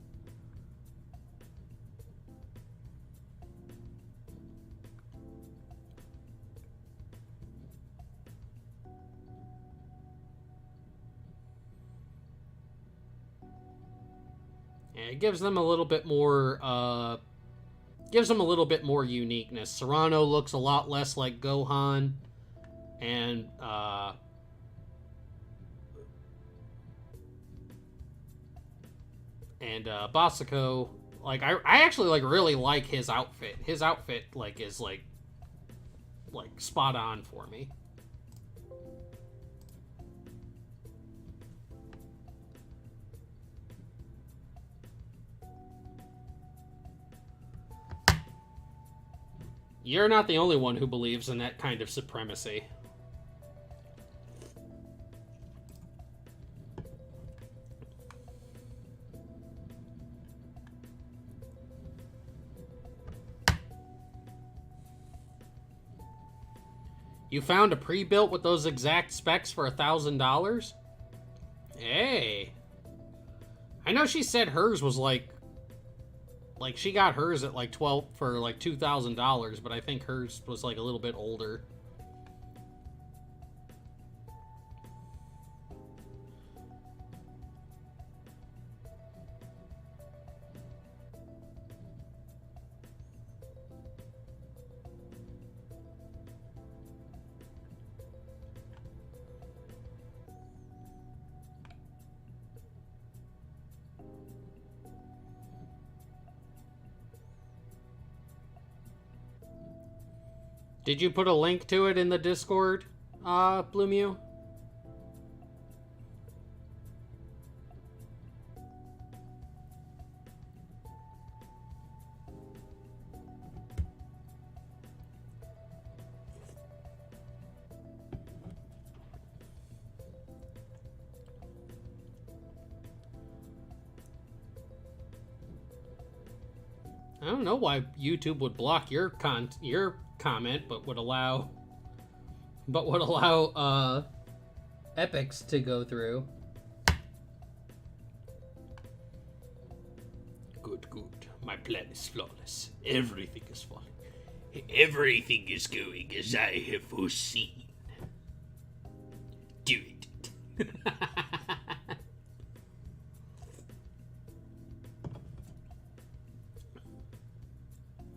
And it gives them a little bit more, uniqueness. Serrano looks a lot less like Gohan, and Basako, like I actually like really like his outfit. His outfit like is like spot on for me. You're not the only one who believes in that kind of supremacy. You found a pre-built with those exact specs for $1,000? Hey. I know she said hers was like she got hers at like $2,000, but I think hers was like a little bit older. Did you put a link to it in the Discord, Blue Mew? I don't know why YouTube would block your comment, but would allow epics to go through. Good. My plan is flawless. Everything is falling. Everything is going as I have foreseen. Do it.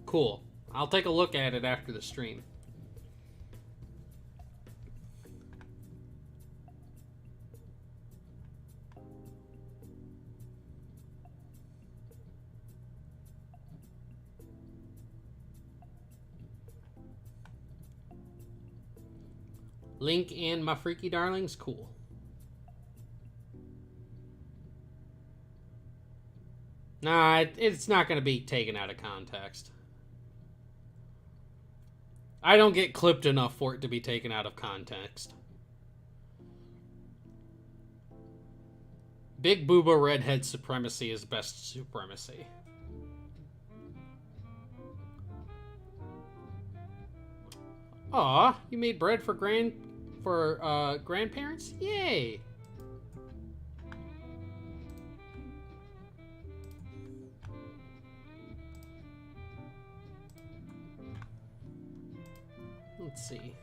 Cool. I'll take a look at it after the stream. Link and my freaky darlings? Cool. Nah, it's not going to be taken out of context. I don't get clipped enough for it to be taken out of context. Big Booba redhead supremacy is best supremacy. Aw, you made bread for grandparents? Yay! Let's see.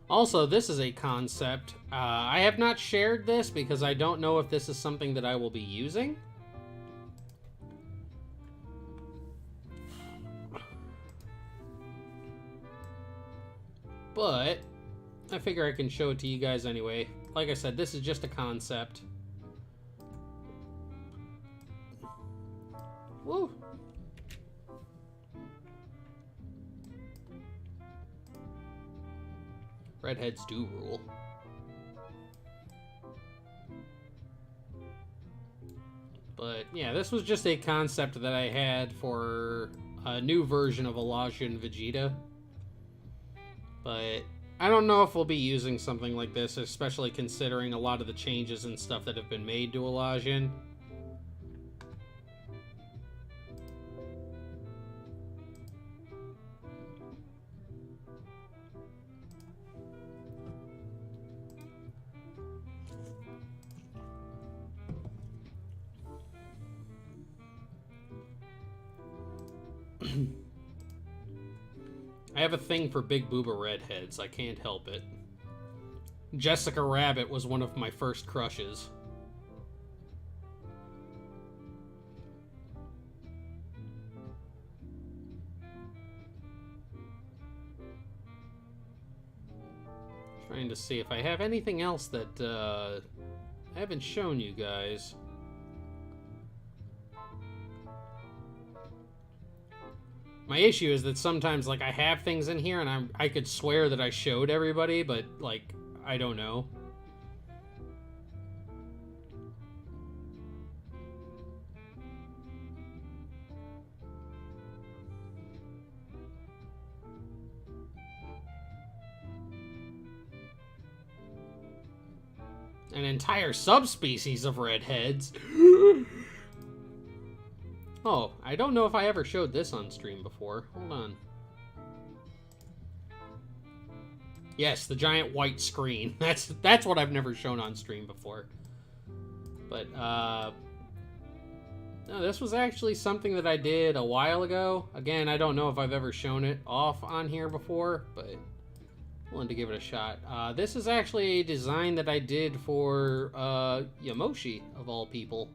Also, this is a concept. I have not shared this because I don't know if this is something that I will be using. But I figure I can show it to you guys anyway. Like I said, this is just a concept. Woo! Redheads do rule. But yeah, this was just a concept that I had for a new version of Elijah Vegeta. But I don't know if we'll be using something like this, especially considering a lot of the changes and stuff that have been made to Elijah. I have a thing for big booba redheads. I can't help it. Jessica Rabbit was one of my first crushes. Trying to see if I have anything else that I haven't shown you guys. My issue is that sometimes, like, I have things in here and I could swear that I showed everybody, but, like, I don't know. An entire subspecies of redheads. Oh, I don't know if I ever showed this on stream before. Hold on. Yes, the giant white screen. That's what I've never shown on stream before. But, no, this was actually something that I did a while ago. Again, I don't know if I've ever shown it off on here before, but I'm willing to give it a shot. This is actually a design that I did for Yamoshi, of all people.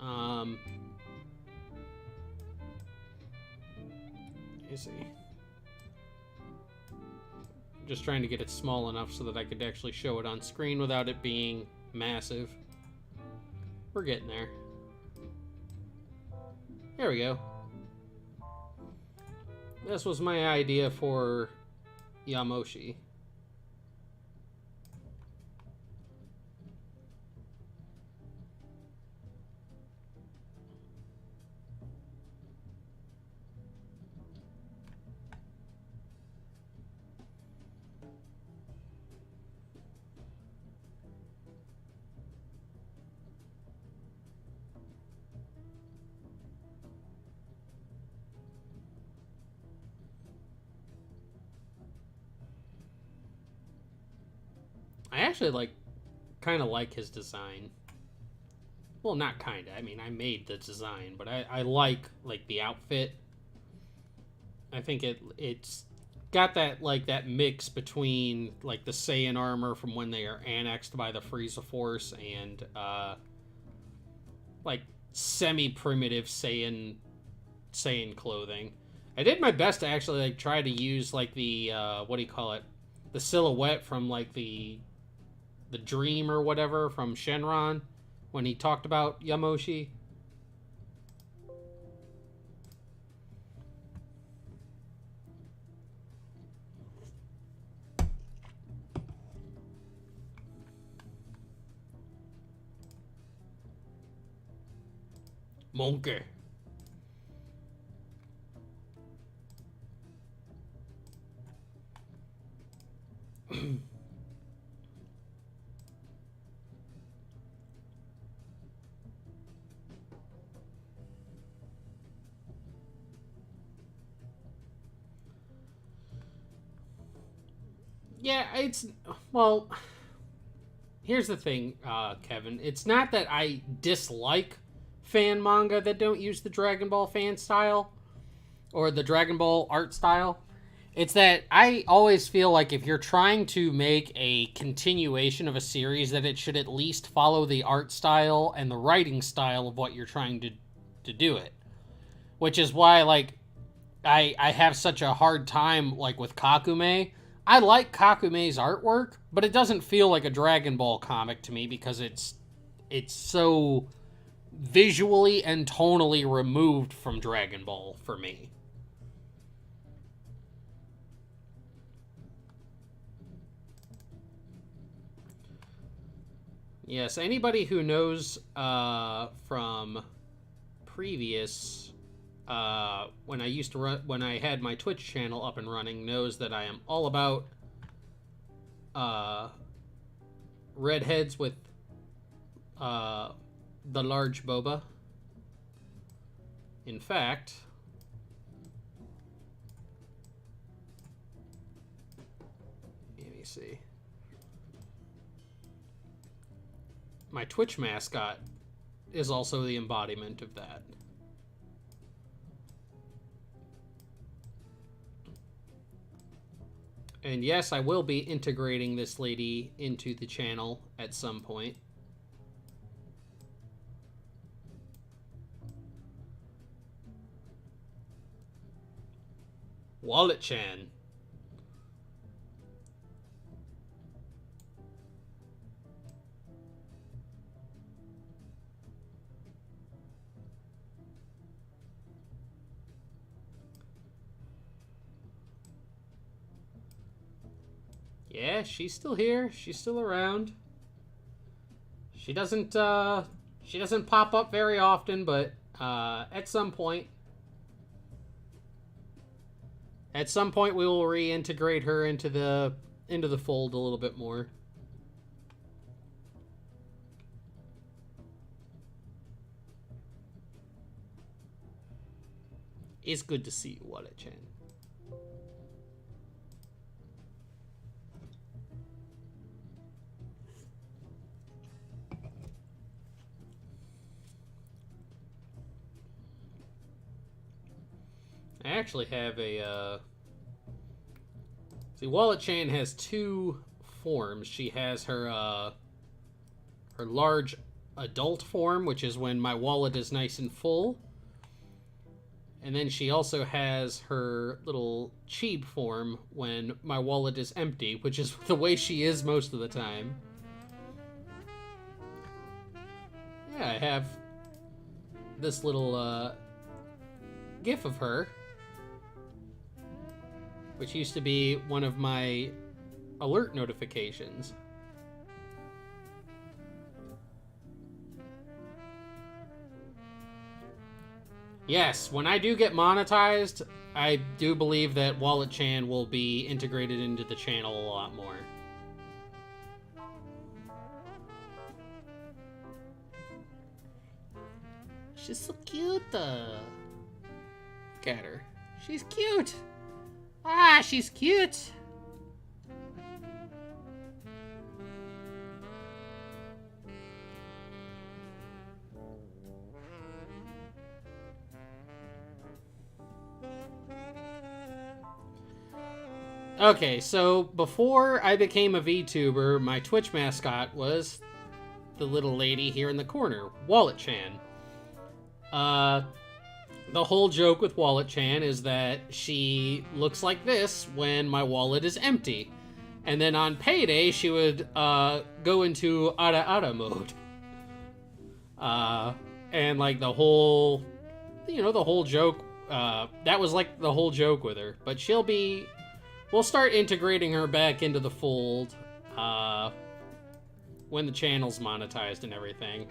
Let me see. I'm just trying to get it small enough so that I could actually show it on screen without it being massive. We're getting there. There we go. This was my idea for Yamoshi. I actually kind of like his design. Well, not kind of. I mean, I made the design, but I like the outfit. I think it's got that mix between the Saiyan armor from when they are annexed by the Frieza Force and semi-primitive Saiyan clothing. I did my best to actually try to use the what do you call it? The silhouette from the dream or whatever from Shenron when he talked about Yamoshi. Monkey. Yeah, well, here's the thing, Kevin. It's not that I dislike fan manga that don't use the Dragon Ball fan style or the Dragon Ball art style. It's that I always feel like if you're trying to make a continuation of a series, that it should at least follow the art style and the writing style of what you're trying to do it. Which is why, I have such a hard time, with Kakume. I like Kakume's artwork, but it doesn't feel like a Dragon Ball comic to me because it's so visually and tonally removed from Dragon Ball for me. Yes, anybody who knows from previous when I had my Twitch channel up and running knows that I am all about redheads with the large boba. In fact, let me see. My Twitch mascot is also the embodiment of that. And yes, I will be integrating this lady into the channel at some point. Wallet-chan. Yeah, she's still here. She's still around. She doesn't pop up very often, but at some point we will reintegrate her into the fold a little bit more. It's good to see you, Wallet-chan. I actually have a, See, Wallet-chan has two forms. She has her large adult form, which is when my wallet is nice and full. And then she also has her little cheap form when my wallet is empty, which is the way she is most of the time. Yeah, I have this little GIF of her, which used to be one of my alert notifications. Yes, when I do get monetized, I do believe that Wallet-chan will be integrated into the channel a lot more. She's so cute. Look at her. She's cute. Ah, she's cute. Okay, so before I became a VTuber, my Twitch mascot was the little lady here in the corner, Wallet-chan. The whole joke with Wallet-chan is that she looks like this when my wallet is empty. And then on payday, she would go into ara-ara mode. And like the whole, the whole joke, that was like the whole joke with her. But we'll start integrating her back into the fold when the channel's monetized and everything.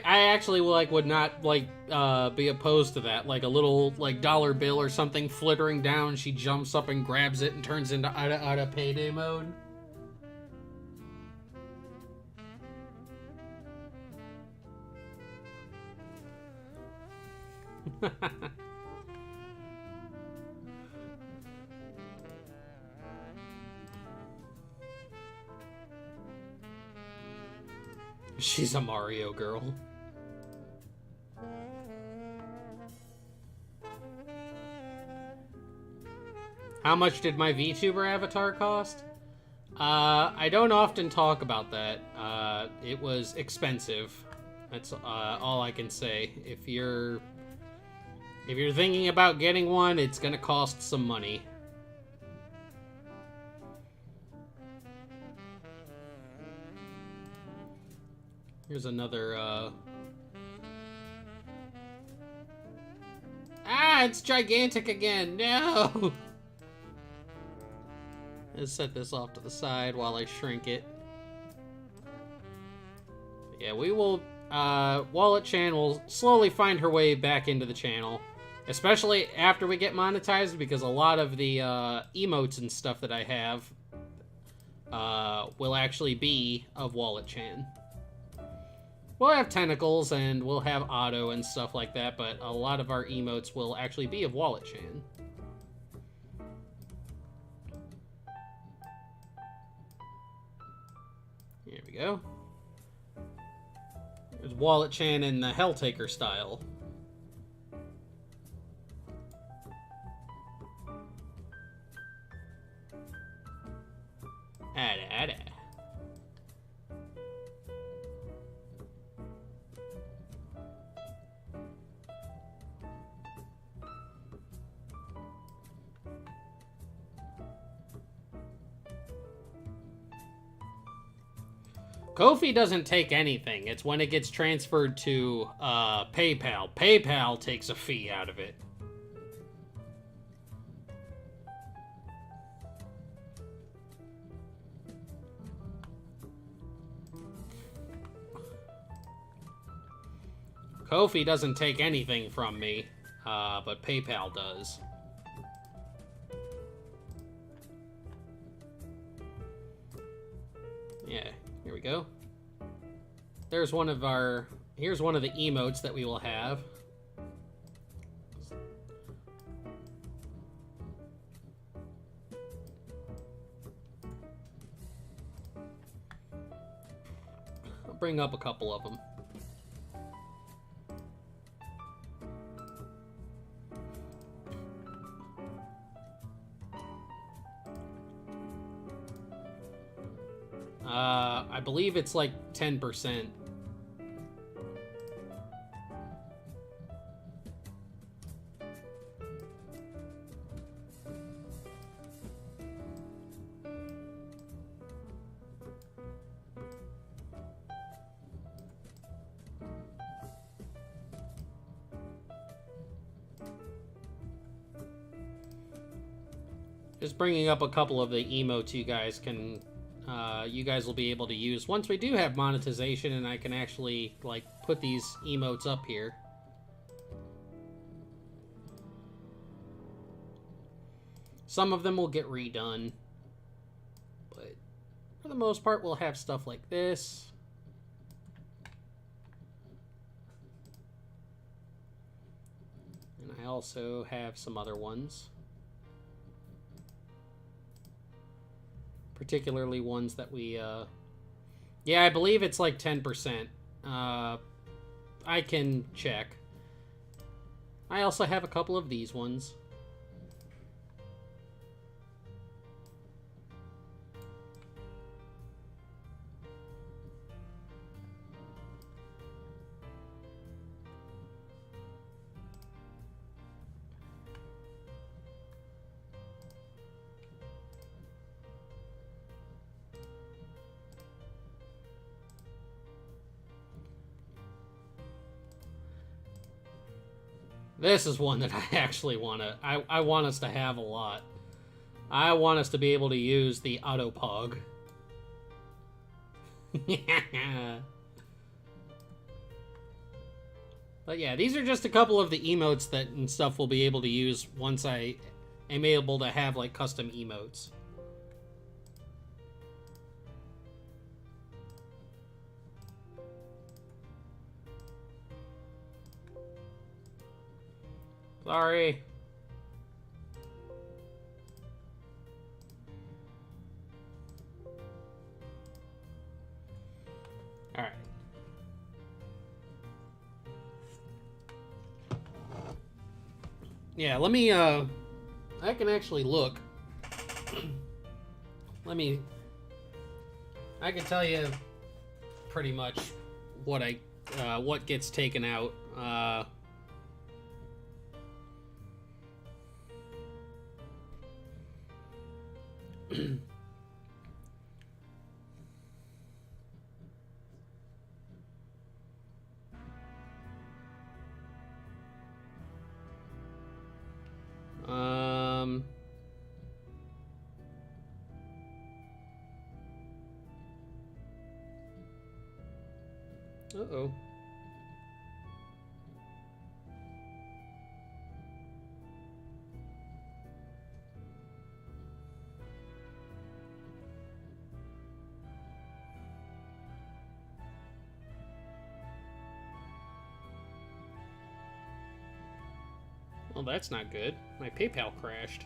I actually would not be opposed to that. Like a little dollar bill or something flittering down, she jumps up and grabs it and turns into ara payday mode. She's a Mario girl. How much did my VTuber avatar cost? I don't often talk about that. It was expensive. That's all I can say. If you're thinking about getting one, it's gonna cost some money. Here's another, Ah, it's gigantic again! No! Let's set this off to the side while I shrink it. Yeah, we will, Wallet Chan will slowly find her way back into the channel. Especially after we get monetized, because a lot of the emotes and stuff that I have will actually be of Wallet Chan. We'll have tentacles and we'll have auto and stuff like that, but a lot of our emotes will actually be of Wallet Chan. Here we go. There's Wallet Chan in the Helltaker style. Ada. Ko-fi doesn't take anything. It's when it gets transferred to PayPal. PayPal takes a fee out of it. Ko-fi doesn't take anything from me, but PayPal does. Yeah, here we go. There's one of our... Here's one of the emotes that we will have. I'll bring up a couple of them. I believe it's like 10%. Just bringing up a couple of the emotes you guys will be able to use once we do have monetization and I can actually like put these emotes up here. Some of them will get redone, but for the most part we'll have stuff like this. And I also have some other ones. Particularly ones that we, yeah, I believe it's like 10%. I can check. I also have a couple of these ones. This is one that I actually want to... I want us to have a lot. I want us to be able to use the Autopog. But yeah, these are just a couple of the emotes that and stuff we'll be able to use once I am able to have like custom emotes. Sorry. All right. Yeah, let me, I can actually look. I can tell you pretty much what what gets taken out. Uh-oh. Well, that's not good. My PayPal crashed.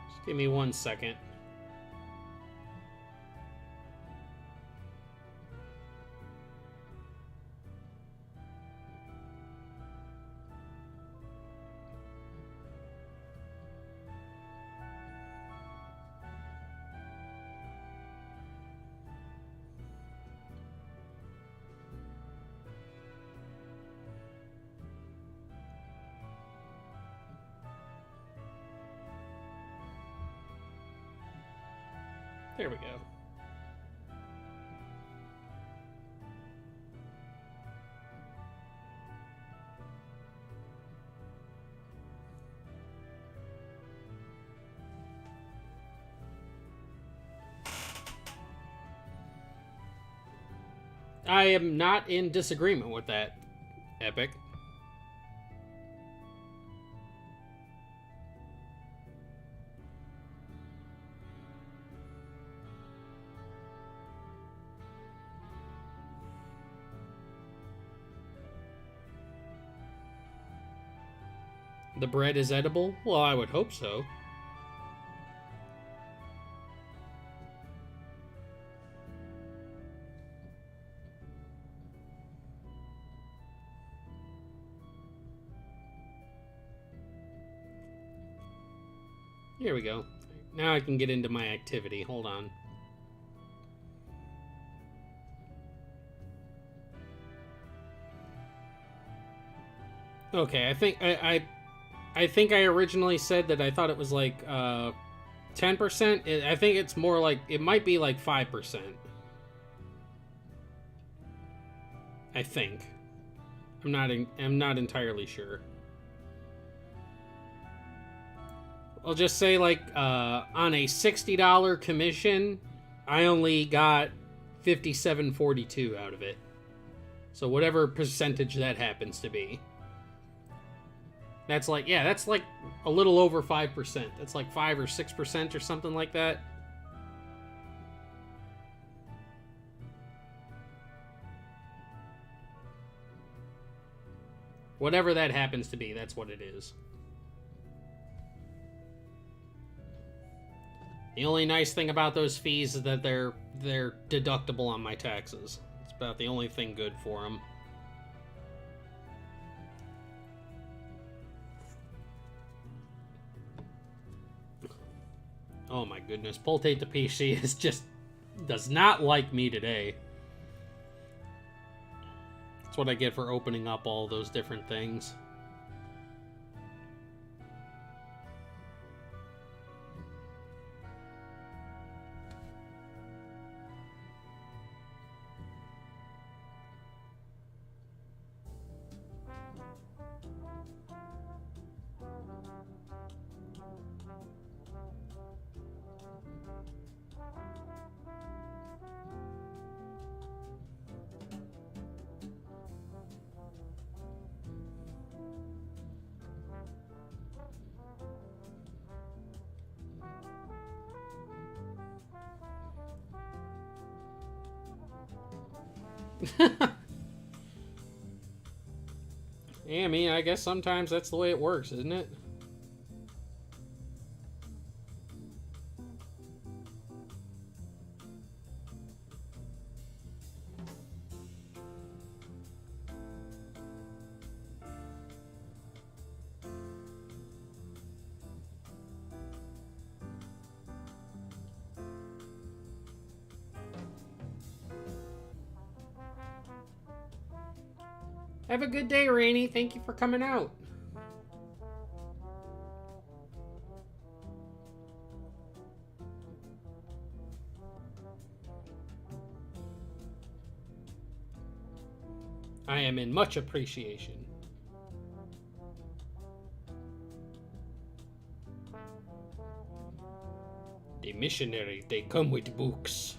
Just give me 1 second. There we go. I am not in disagreement with that, Epic. The bread is edible? Well, I would hope so. Here we go. Now I can get into my activity. Hold on. Okay, I think I originally said that I thought it was like 10%. I think it's more like it might be like 5%. I think. I'm not entirely sure. I'll just say like on a $60 commission, I only got $57.42 out of it. So whatever percentage that happens to be. That's like, yeah, that's like a little over 5%. That's like 5 or 6% or something like that. Whatever that happens to be, that's what it is. The only nice thing about those fees is that they're deductible on my taxes. It's about the only thing good for them. Oh my goodness, Poltate the PC does not like me today. That's what I get for opening up all those different things. Yeah, I mean, I guess sometimes that's the way it works, isn't it? Have a good day, Rainy. Thank you for coming out. I am in much appreciation. The missionary, they come with books.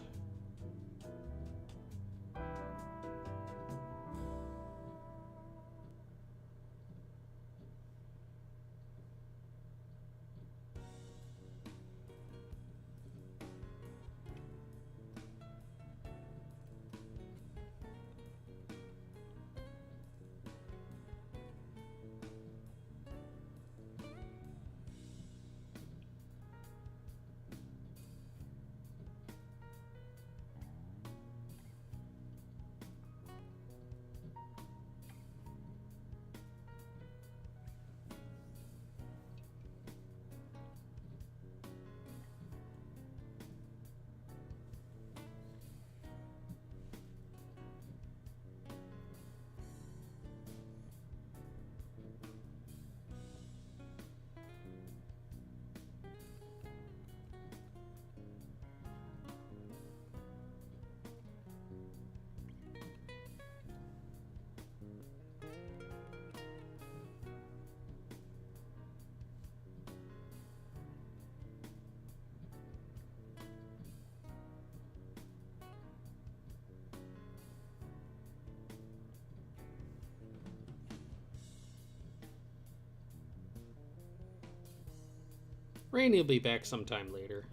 Rainy will be back sometime later.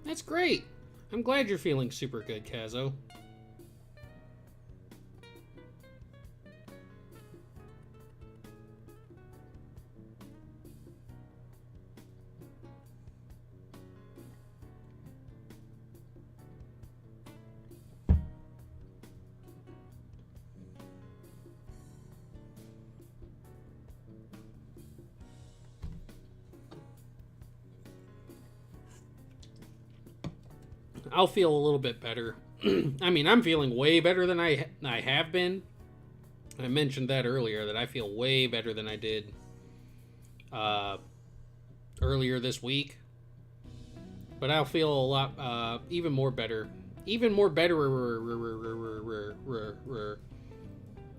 That's great. I'm glad you're feeling super good, Kazo. I'll feel a little bit better. I mean, I'm feeling way better than I have been. I mentioned that earlier, that I feel way better than I did earlier this week. But I'll feel a lot, even more better. Even more better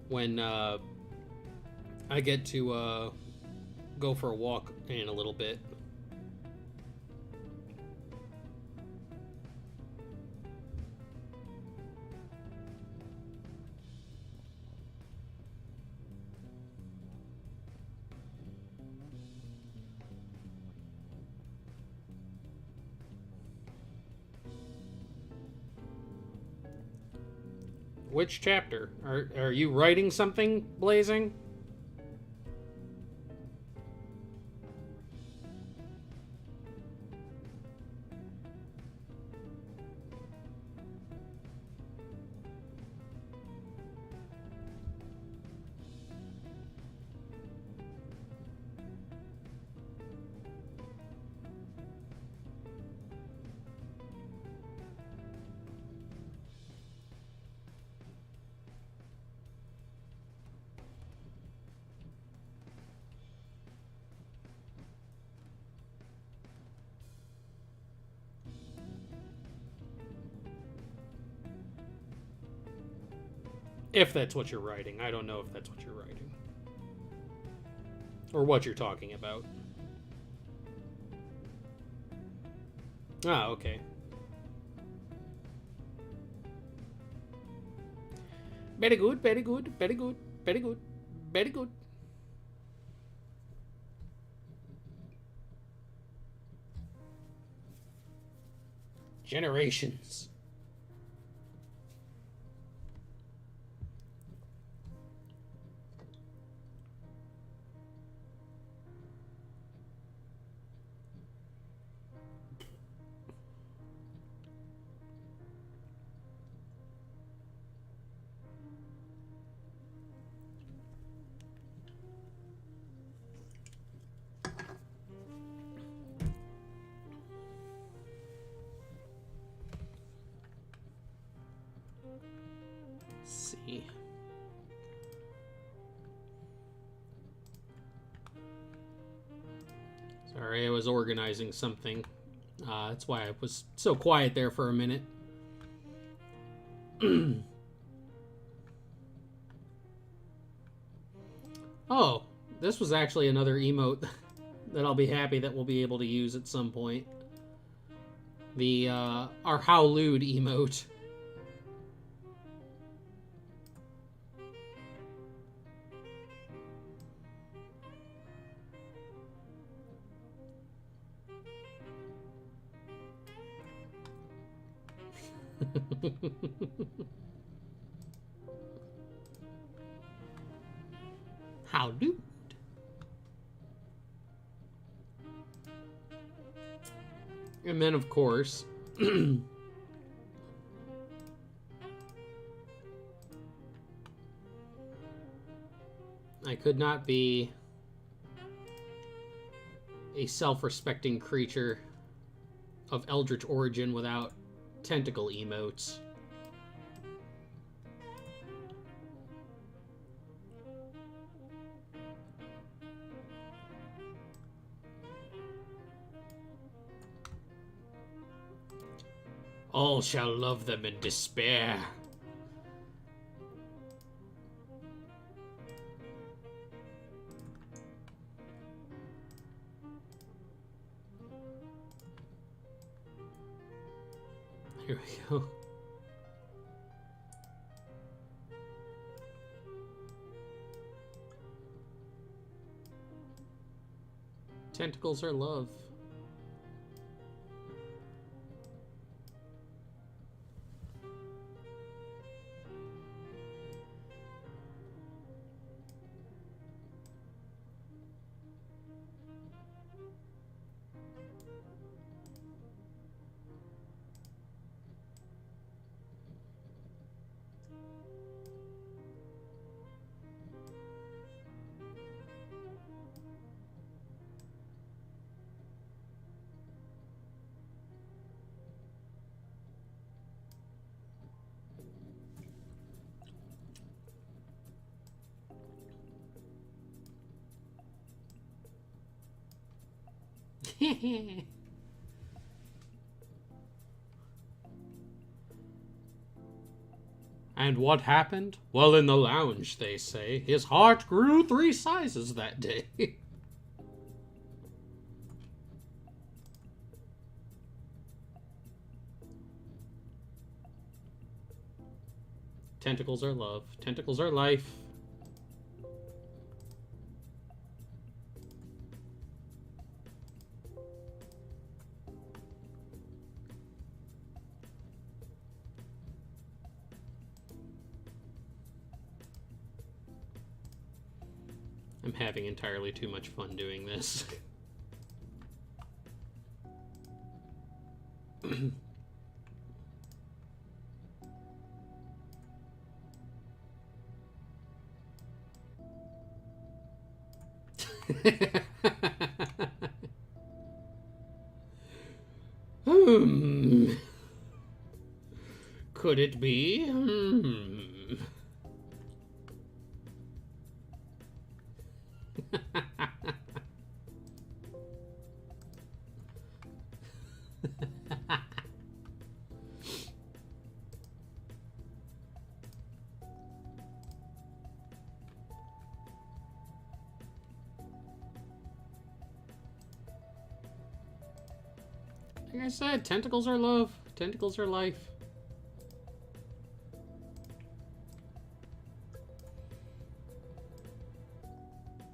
when I get to go for a walk in a little bit. Which chapter? Are you writing something, Blazing? If that's what you're writing. I don't know if that's what you're writing. Or what you're talking about. Ah, okay. Very good, very good, very good, very good, very good. Generations. See. Sorry, I was organizing something. That's why I was so quiet there for a minute. Oh, this was actually another emote that I'll be happy that we'll be able to use at some point. The, our Howlude emote. Howlude. And then, of course, I could not be a self-respecting creature of eldritch origin without tentacle emotes. All shall love them in despair. Here we go. Tentacles are love. And what happened? Well, in the lounge, they say, his heart grew 3 sizes that day. Tentacles are love. Tentacles are life. I'm having entirely too much fun doing this. Could it be? Like I said, tentacles are love. Tentacles are life.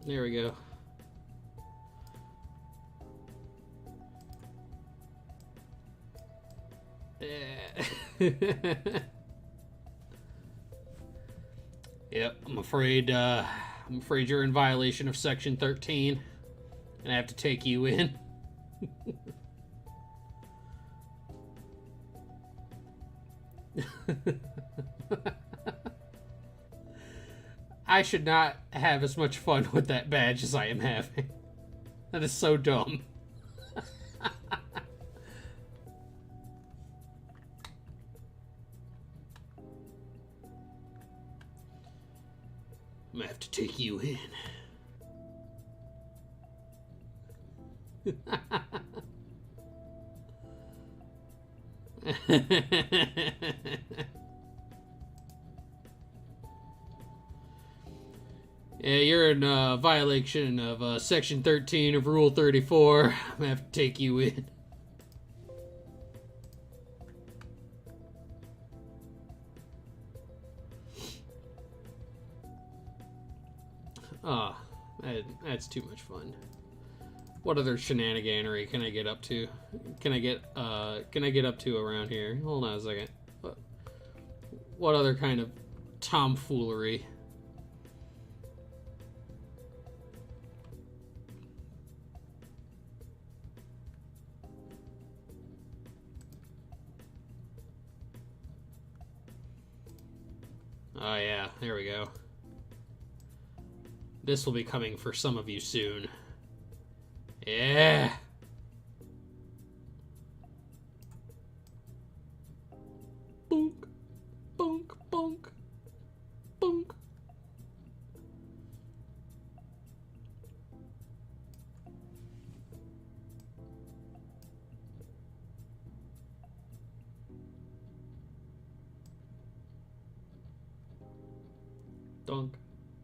There we go. Yep, I'm afraid you're in violation of Section 13, and I have to take you in. I should not have as much fun with that badge as I am having. That is so dumb. I'm gonna have to take you in. Yeah, you're in violation of Section 13 of Rule 34. I'm gonna have to take you in. Ah, that's too much fun. What other shenaniganery can I get up to? Can I get up to around here? Hold on a second. What other kind of tomfoolery? Oh yeah, there we go. This will be coming for some of you soon. Yeah. Bonk, bonk, bonk, bonk. Donk,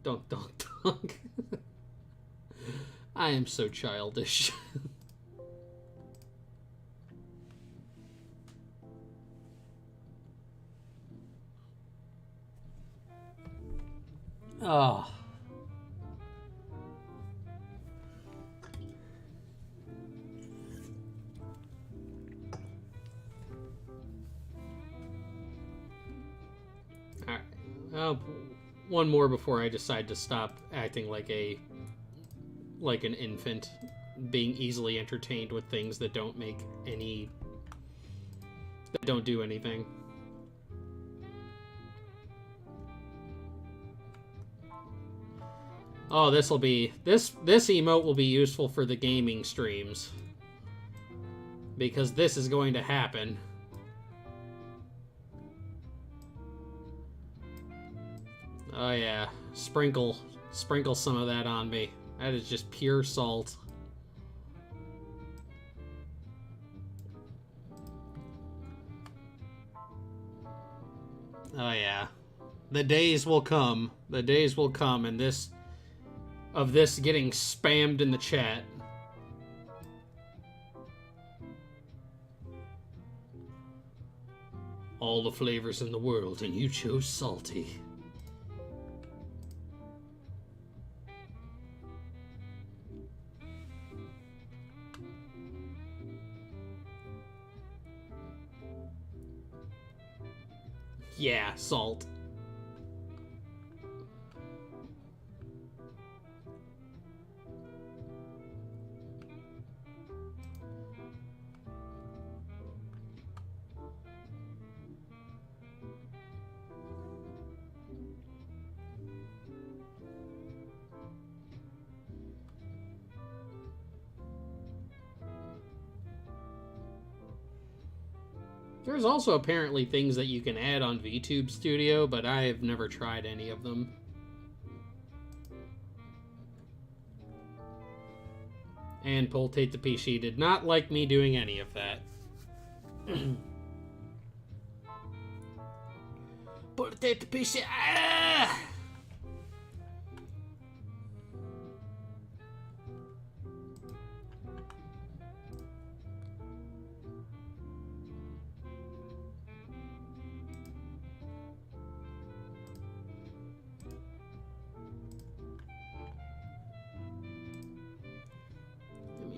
donk, donk, donk. I am so childish. Oh. one more before I decide to stop acting like an infant, being easily entertained with things that don't do anything. Oh, this emote will be useful for the gaming streams, because this is going to happen. Oh yeah, sprinkle some of that on me. That is just pure salt. Oh yeah. The days will come. The days will come and this getting spammed in the chat. All the flavors in the world and you chose salty. Yeah, salt. There's also apparently things that you can add on VTube Studio, but I have never tried any of them. And Poltate the PC did not like me doing any of that. Poltate the PC. Ah!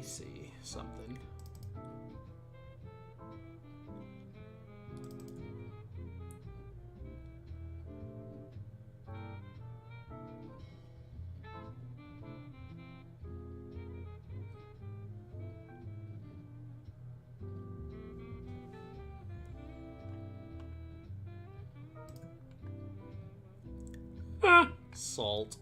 See something. Salt.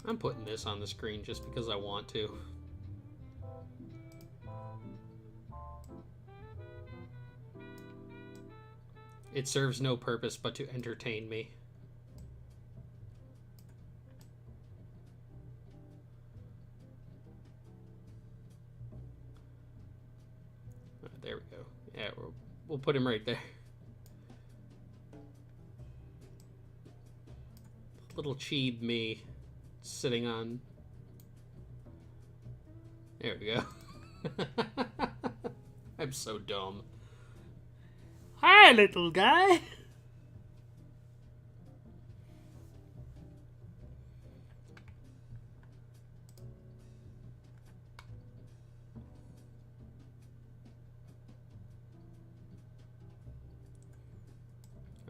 I'm putting this on the screen just because I want to. It serves no purpose but to entertain me. There we go. Yeah, we'll put him right there. Little cheeb me sitting on. There we go. I'm so dumb. Hi, little guy.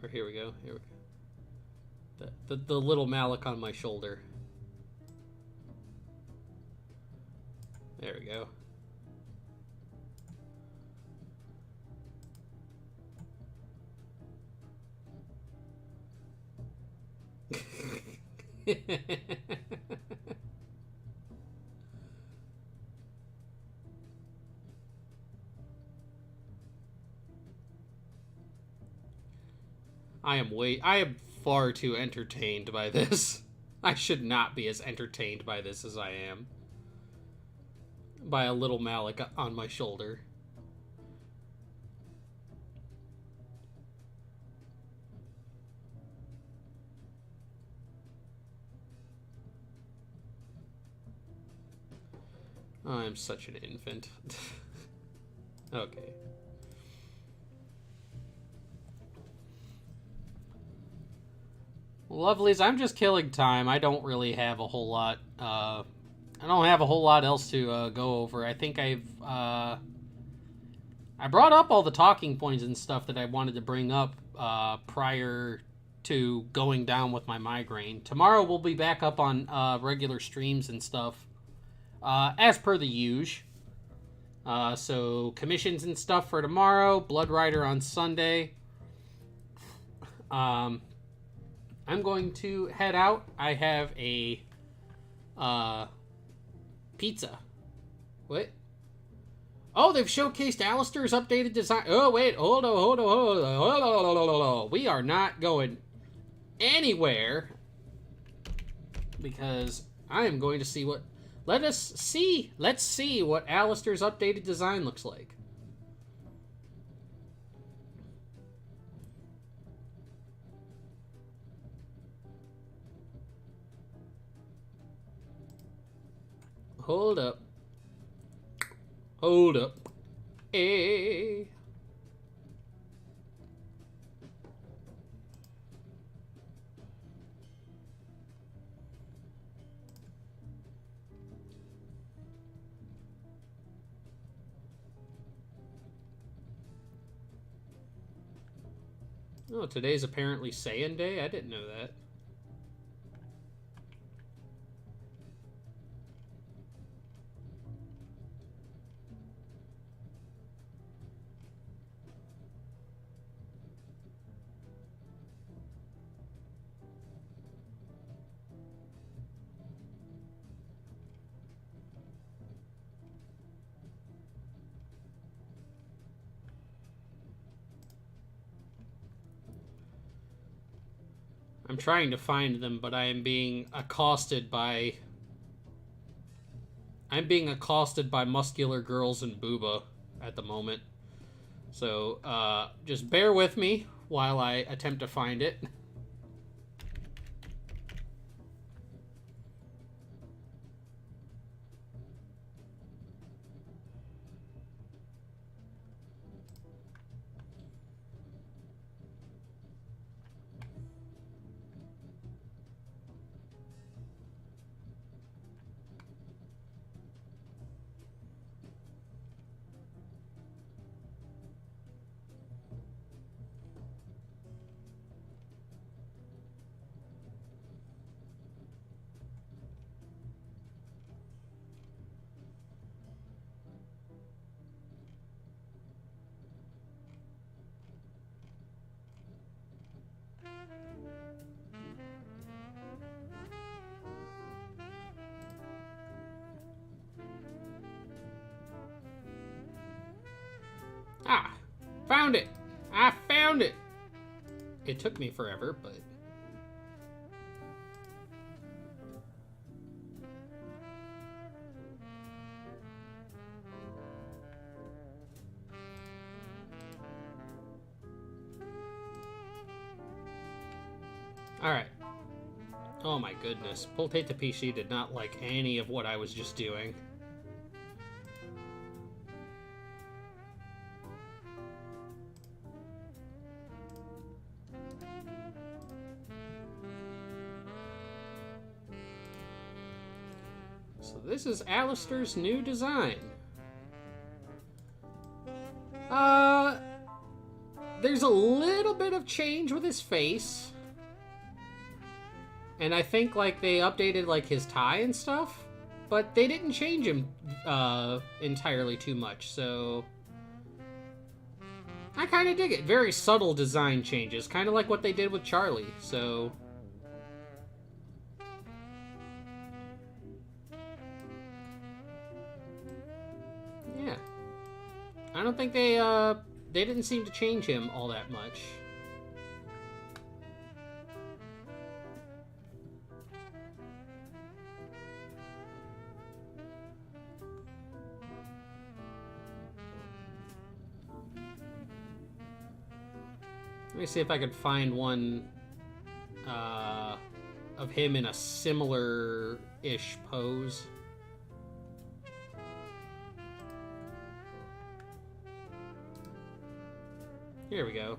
Or here we go. Here we go. The little Malik on my shoulder. There we go. I am far too entertained by this. I should not be as entertained by this as I am. By a little Malik on my shoulder. I'm such an infant. Okay. Lovelies, I'm just killing time. I don't really have a whole lot. I don't have a whole lot else to go over. I think I brought up all the talking points and stuff that I wanted to bring up prior to going down with my migraine. Tomorrow we'll be back up on regular streams and stuff, as per the usual. So commissions and stuff for tomorrow. Blood Rider on Sunday. I'm going to head out. I have a pizza. What? Oh, they've showcased Alistair's updated design. Oh, wait. Hold on. We are not going anywhere because I am going to see what... Let's see what Alistair's updated design looks like. Hold up. Hey. Oh, today's apparently Saiyan Day? I didn't know that. I'm trying to find them, but I am being accosted by... I'm being accosted by muscular girls and booba at the moment. So, just bear with me while I attempt to find it. Ah, found it. I found it. It took me forever, but... Alright. Oh my goodness. Potato PC did not like any of what I was just doing. So this is Alistair's new design. There's a little bit of change with his face. And I think, like, they updated, like, his tie and stuff. But they didn't change him, entirely too much, so... I kind of dig it. Very subtle design changes. Kind of like what they did with Charlie, so... Yeah. I don't think they didn't seem to change him all that much. Let me see if I could find one of him in a similar-ish pose. Here we go.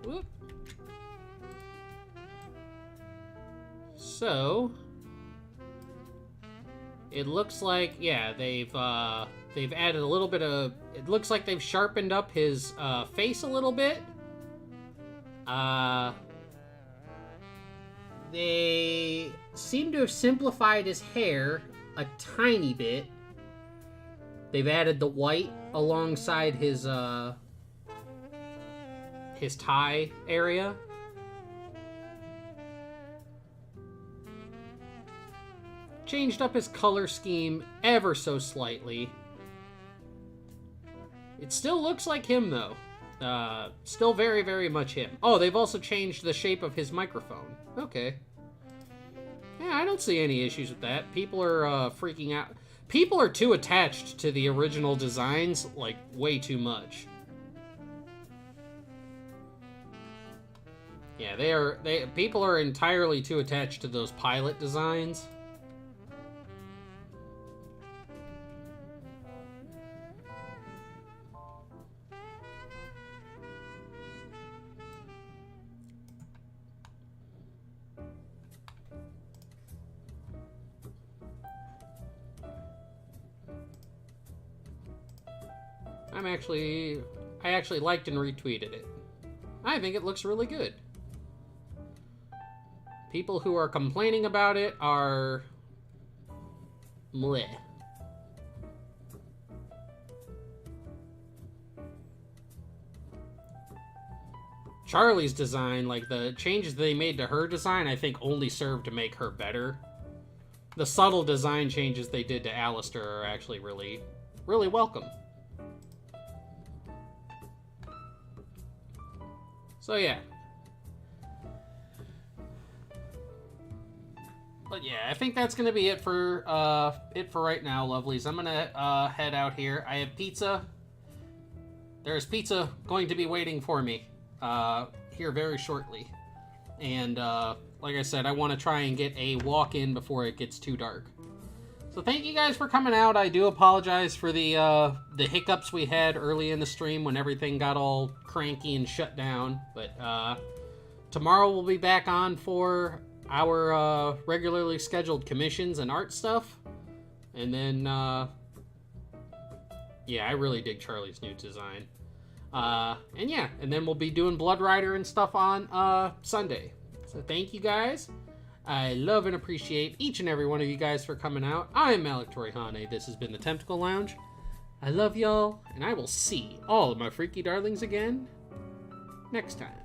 Whoop. So it looks like, yeah, they've added a little bit of, it looks like they've sharpened up his face a little bit. They seem to have simplified his hair a tiny bit. They've added the white alongside his tie area. Changed up his color scheme ever so slightly. It still looks like him, though. Still very, very much him. Oh, they've also changed the shape of his microphone. Okay. Yeah, I don't see any issues with that. People are freaking out. People are too attached to the original designs, like, way too much. Yeah, people are entirely too attached to those pilot designs. I actually liked and retweeted it. I think it looks really good. People who are complaining about it are meh. Charlie's design, like the changes they made to her design, I think only served to make her better. The subtle design changes they did to Alistair are actually really, really welcome. So yeah. But yeah, I think that's gonna be it for right now, lovelies. I'm gonna head out here. I have pizza. There's pizza going to be waiting for me here very shortly. And like I said, I want to try and get a walk in before it gets too dark. So thank you guys for coming out. I do apologize for the hiccups we had early in the stream when everything got all cranky and shut down. But tomorrow we'll be back on for our regularly scheduled commissions and art stuff. And then, yeah, I really dig Charlie's new design. And yeah, and then we'll be doing Blood Rider and stuff on Sunday. So thank you guys. I love and appreciate each and every one of you guys for coming out. I am Malik Torihane. This has been the Tentacle Lounge. I love y'all, and I will see all of my freaky darlings again next time.